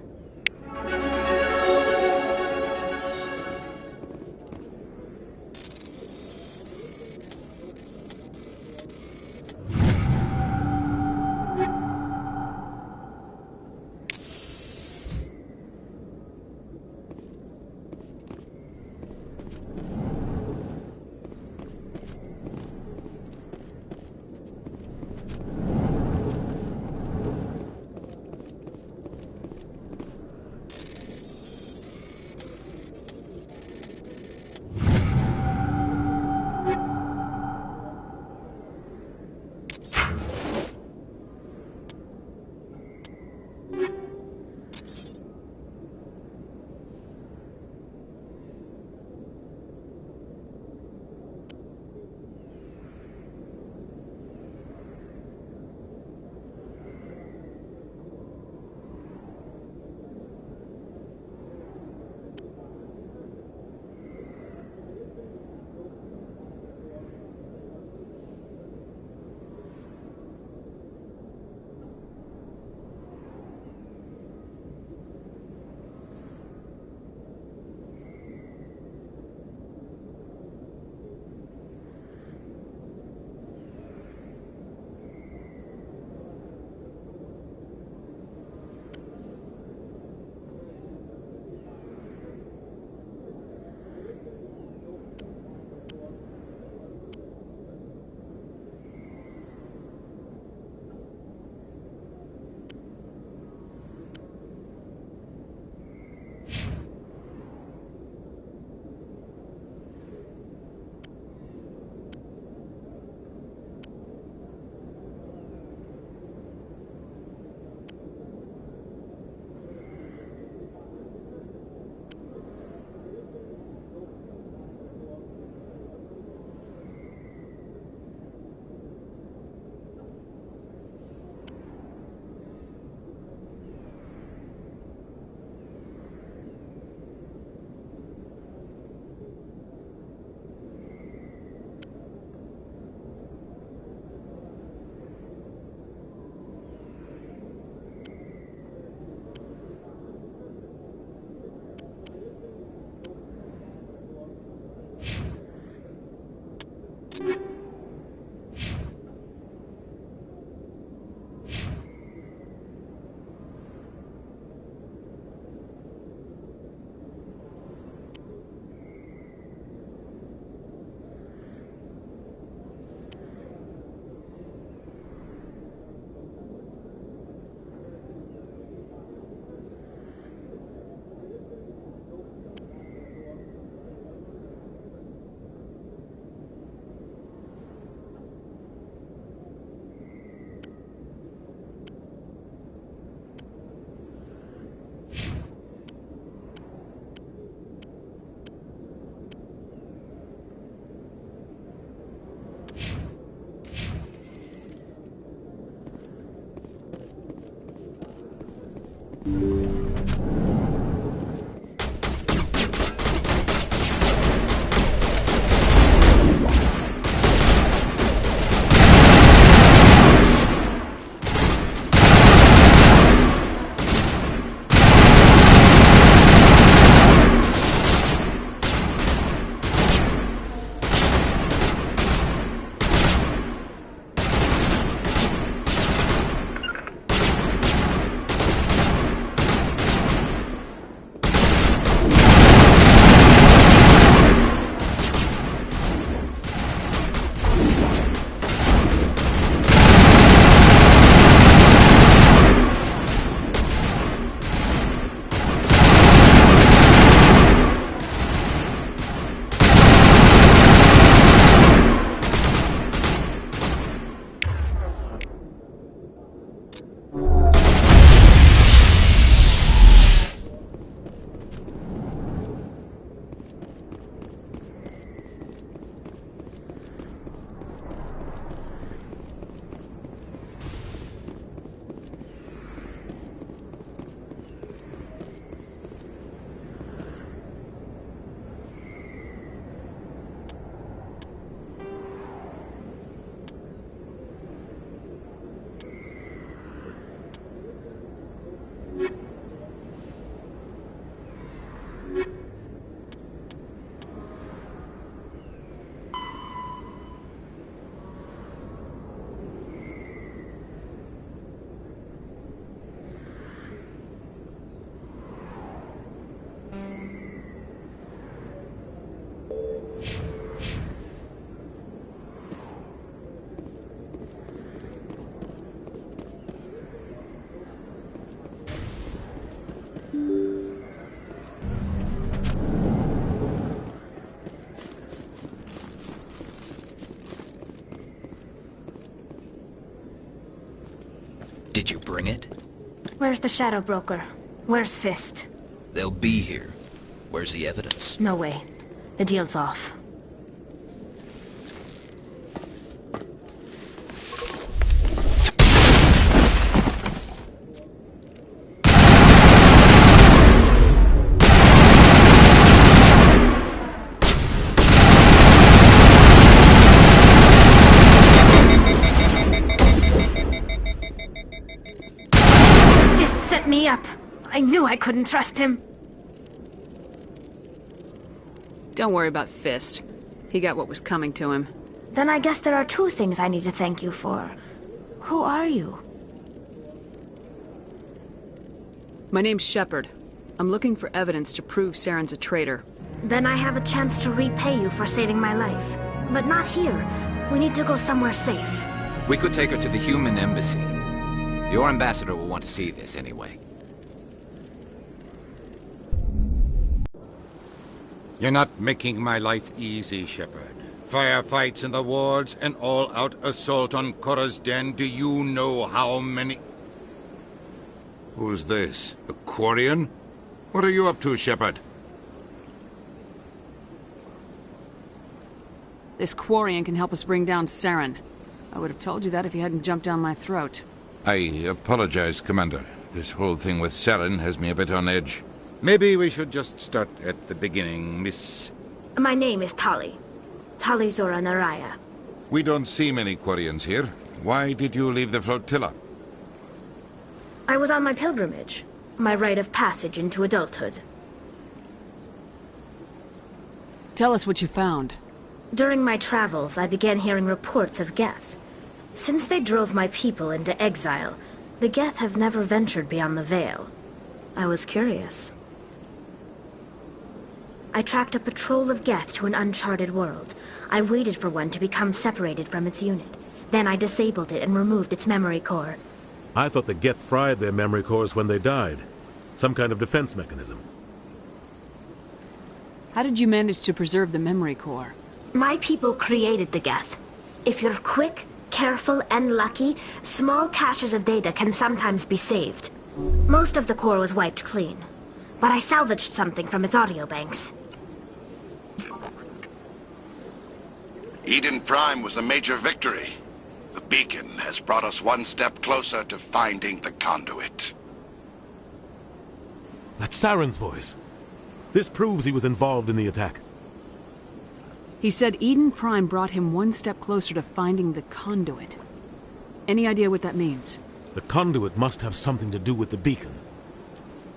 Did you bring it? Where's the Shadow Broker? Where's Fist? They'll be here. Where's the evidence? No way. The deal's off. Fist set me up. I knew I couldn't trust him. Don't worry about Fist. He got what was coming to him. Then I guess there are two things I need to thank you for. Who are you? My name's Shepard. I'm looking for evidence to prove Saren's a traitor. Then I have a chance to repay you for saving my life. But not here. We need to go somewhere safe. We could take her to the human embassy. Your ambassador will want to see this anyway. You're not making my life easy, Shepard. Firefights in the wards, an all-out assault on Korra's den. Do you know how many... Who's this? A Quarian? What are you up to, Shepard? This Quarian can help us bring down Saren. I would have told you that if you hadn't jumped down my throat. I apologize, Commander. This whole thing with Saren has me a bit on edge. Maybe we should just start at the beginning, Miss... My name is Tali. Tali Zora Naraya. We don't see many Quarians here. Why did you leave the flotilla? I was on my pilgrimage. My rite of passage into adulthood. Tell us what you found. During my travels, I began hearing reports of Geth. Since they drove my people into exile, the Geth have never ventured beyond the Veil. I was curious. I tracked a patrol of Geth to an uncharted world. I waited for one to become separated from its unit. Then I disabled it and removed its memory core. I thought the Geth fried their memory cores when they died. Some kind of defense mechanism. How did you manage to preserve the memory core? My people created the Geth. If you're quick, careful, and lucky, small caches of data can sometimes be saved. Most of the core was wiped clean, but I salvaged something from its audio banks. Eden Prime was a major victory. The beacon has brought us one step closer to finding the conduit. That's Saren's voice. This proves he was involved in the attack. He said Eden Prime brought him one step closer to finding the conduit. Any idea what that means? The conduit must have something to do with the beacon.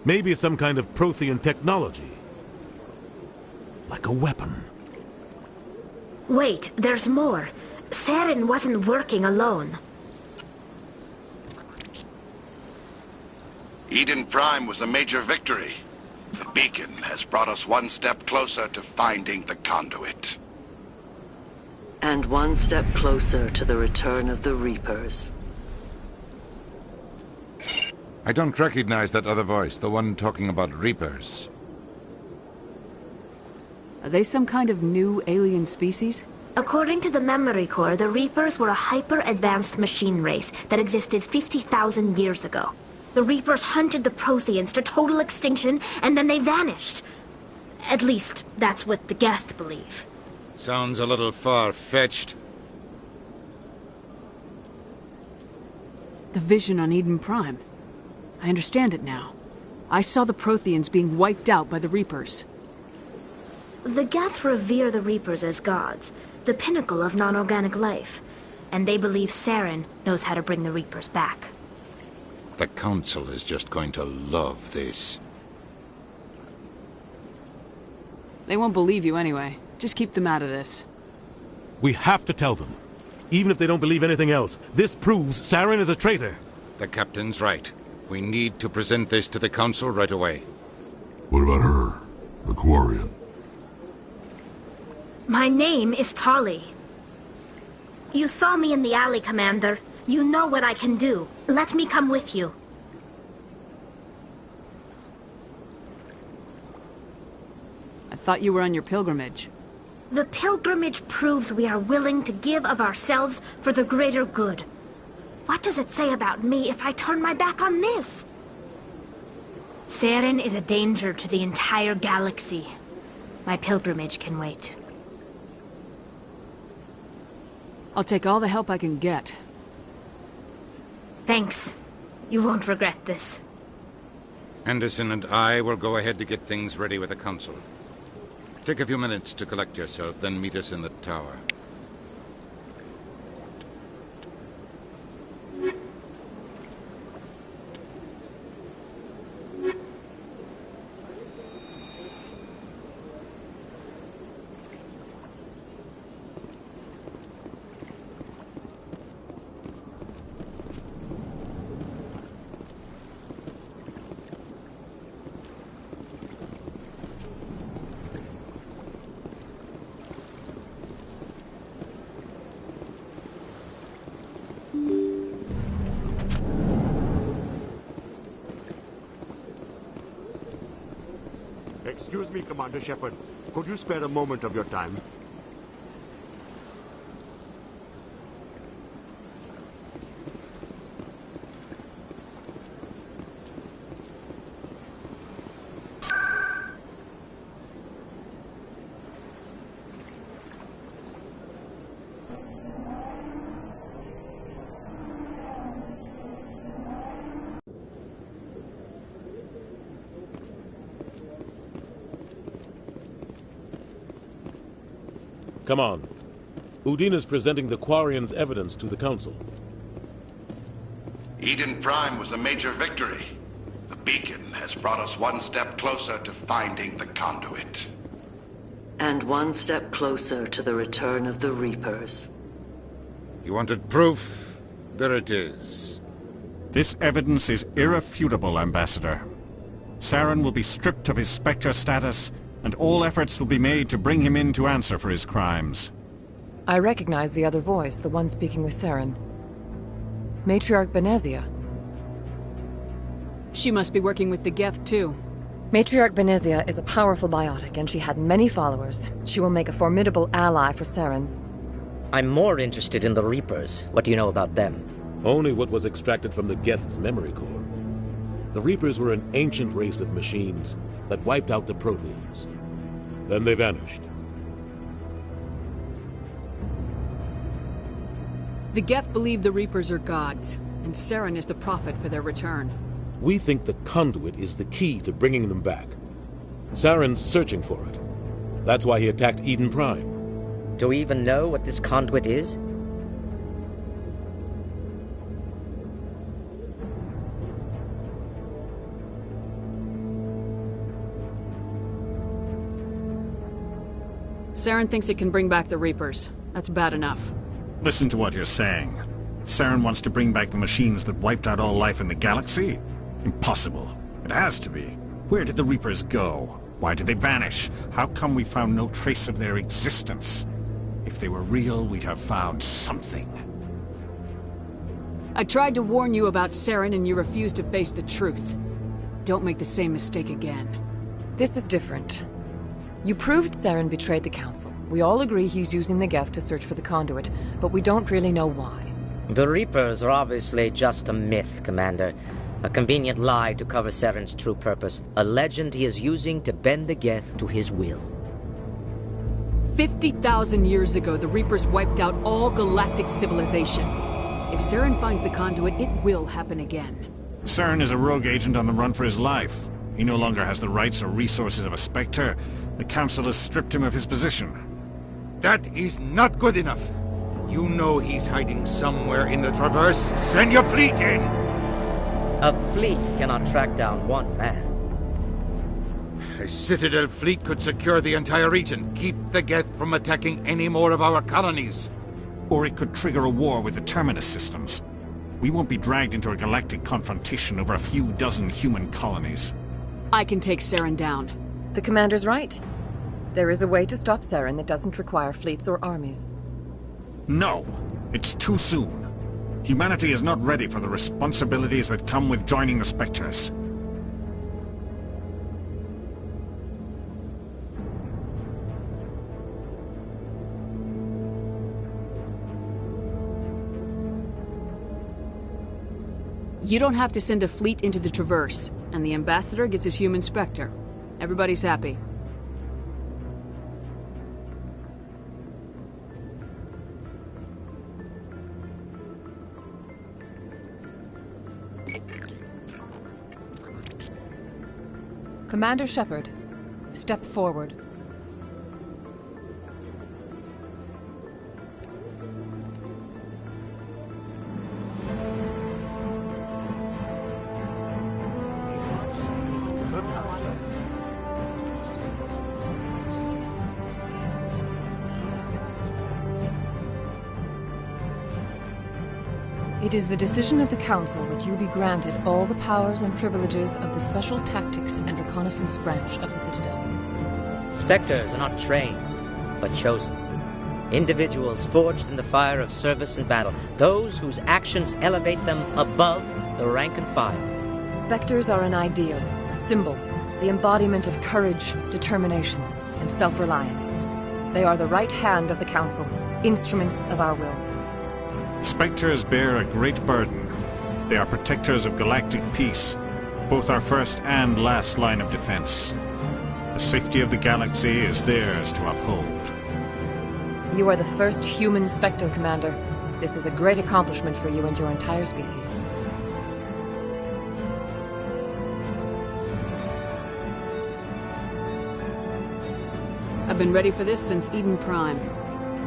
Maybe it's some kind of Prothean technology. Like a weapon. Wait, there's more. Saren wasn't working alone. Eden Prime was a major victory. The beacon has brought us one step closer to finding the conduit. And one step closer to the return of the Reapers. I don't recognize that other voice, the one talking about Reapers. Are they some kind of new alien species? According to the memory core, the Reapers were a hyper-advanced machine race that existed 50,000 years ago. The Reapers hunted the Protheans to total extinction, and then they vanished. At least, that's what the Geth believe. Sounds a little far-fetched. The vision on Eden Prime. I understand it now. I saw the Protheans being wiped out by the Reapers. The Geth revere the Reapers as gods, the pinnacle of non-organic life. And they believe Saren knows how to bring the Reapers back. The Council is just going to love this. They won't believe you anyway. Just keep them out of this. We have to tell them. Even if they don't believe anything else, this proves Saren is a traitor. The Captain's right. We need to present this to the Council right away. What about her? The Quarian? My name is Tali. You saw me in the alley, Commander. You know what I can do. Let me come with you. I thought you were on your pilgrimage. The pilgrimage proves we are willing to give of ourselves for the greater good. What does it say about me if I turn my back on this? Saren is a danger to the entire galaxy. My pilgrimage can wait. I'll take all the help I can get. Thanks. You won't regret this. Anderson and I will go ahead to get things ready with the Council. Take a few minutes to collect yourself, then meet us in the tower. Excuse me, Commander Shepard. Could you spare a moment of your time? Come on. Udina's presenting the Quarians' evidence to the Council. Eden Prime was a major victory. The beacon has brought us one step closer to finding the conduit. And one step closer to the return of the Reapers. You wanted proof? There it is. This evidence is irrefutable, Ambassador. Saren will be stripped of his Spectre status, and all efforts will be made to bring him in to answer for his crimes. I recognize the other voice, the one speaking with Saren. Matriarch Benezia. She must be working with the Geth, too. Matriarch Benezia is a powerful biotic, and she had many followers. She will make a formidable ally for Saren. I'm more interested in the Reapers. What do you know about them? Only what was extracted from the Geth's memory core. The Reapers were an ancient race of machines that wiped out the Protheans. Then they vanished. The Geth believe the Reapers are gods, and Saren is the prophet for their return. We think the conduit is the key to bringing them back. Saren's searching for it. That's why he attacked Eden Prime. Do we even know what this conduit is? Saren thinks it can bring back the Reapers. That's bad enough. Listen to what you're saying. Saren wants to bring back the machines that wiped out all life in the galaxy? Impossible. It has to be. Where did the Reapers go? Why did they vanish? How come we found no trace of their existence? If they were real, we'd have found something. I tried to warn you about Saren and you refused to face the truth. Don't make the same mistake again. This is different. You proved Saren betrayed the Council. We all agree he's using the Geth to search for the conduit, but we don't really know why. The Reapers are obviously just a myth, Commander. A convenient lie to cover Saren's true purpose. A legend he is using to bend the Geth to his will. 50,000 years ago, the Reapers wiped out all galactic civilization. If Saren finds the conduit, it will happen again. Saren is a rogue agent on the run for his life. He no longer has the rights or resources of a Spectre. The Council has stripped him of his position. That is not good enough. You know he's hiding somewhere in the Traverse. Send your fleet in! A fleet cannot track down one man. A Citadel fleet could secure the entire region, keep the Geth from attacking any more of our colonies. Or it could trigger a war with the Terminus systems. We won't be dragged into a galactic confrontation over a few dozen human colonies. I can take Saren down. The Commander's right. There is a way to stop Saren that doesn't require fleets or armies. No! It's too soon. Humanity is not ready for the responsibilities that come with joining the Spectres. You don't have to send a fleet into the Traverse, and the Ambassador gets his human Spectre. Everybody's happy. Commander Shepard, step forward. It is the decision of the Council that you be granted all the powers and privileges of the Special Tactics and Reconnaissance Branch of the Citadel. Spectres are not trained, but chosen. Individuals forged in the fire of service and battle, those whose actions elevate them above the rank and file. Spectres are an ideal, a symbol, the embodiment of courage, determination, and self-reliance. They are the right hand of the Council, instruments of our will. Spectres bear a great burden. They are protectors of galactic peace, both our first and last line of defense. The safety of the galaxy is theirs to uphold. You are the first human Spectre, Commander. This is a great accomplishment for you and your entire species. I've been ready for this since Eden Prime.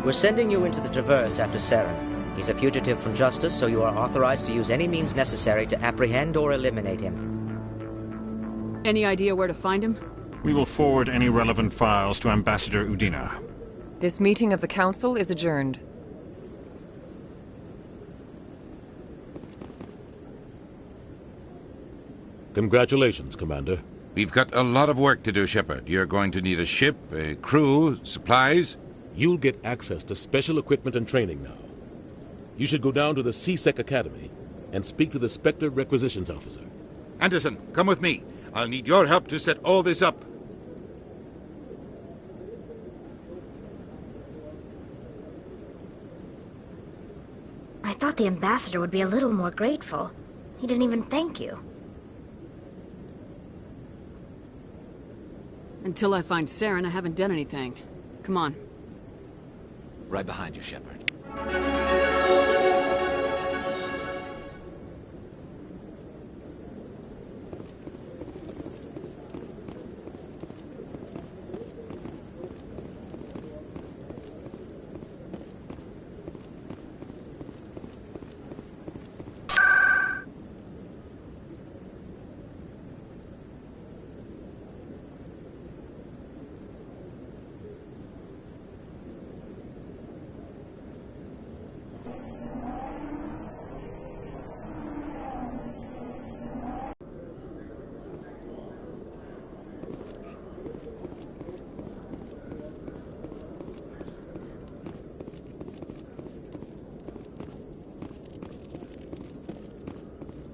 We're sending you into the Traverse after Saren. He's a fugitive from justice, so you are authorized to use any means necessary to apprehend or eliminate him. Any idea where to find him? We will forward any relevant files to Ambassador Udina. This meeting of the Council is adjourned. Congratulations, Commander. We've got a lot of work to do, Shepard. You're going to need a ship, a crew, supplies. You'll get access to special equipment and training now. You should go down to the C-Sec Academy and speak to the Spectre Requisitions Officer. Anderson, come with me. I'll need your help to set all this up. I thought the Ambassador would be a little more grateful. He didn't even thank you. Until I find Saren, I haven't done anything. Come on. Right behind you, Shepard.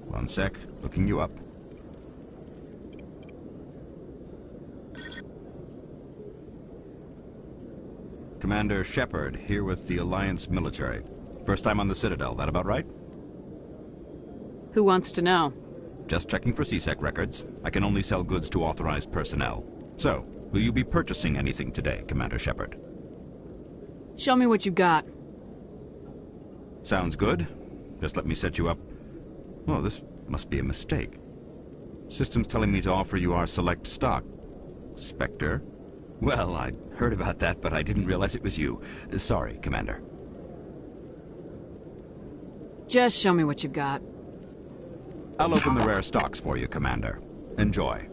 One sec, looking you up. Commander Shepard, here with the Alliance military. First time on the Citadel, that about right? Who wants to know? Just checking for C-Sec records. I can only sell goods to authorized personnel. So, will you be purchasing anything today, Commander Shepard? Show me what you got. Sounds good. Just let me set you up. Oh, this must be a mistake. System's telling me to offer you our select stock. Spectre? Well, I'd heard about that, but I didn't realize it was you. Sorry, Commander. Just show me what you got. I'll open the rare stocks for you, Commander. Enjoy.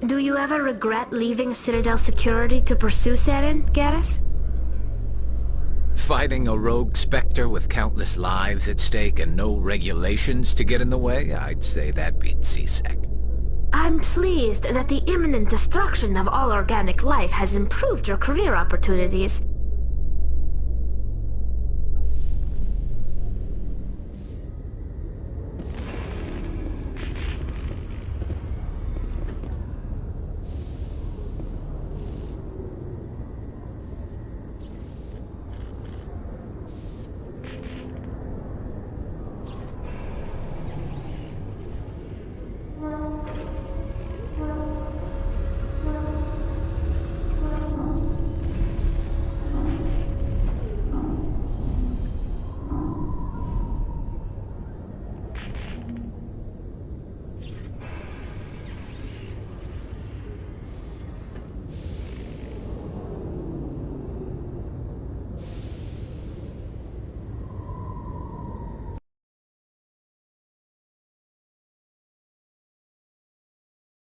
Do you ever regret leaving Citadel Security to pursue Saren, Garrus? Fighting a rogue Spectre with countless lives at stake and no regulations to get in the way? I'd say that beats C-Sec. I'm pleased that the imminent destruction of all organic life has improved your career opportunities.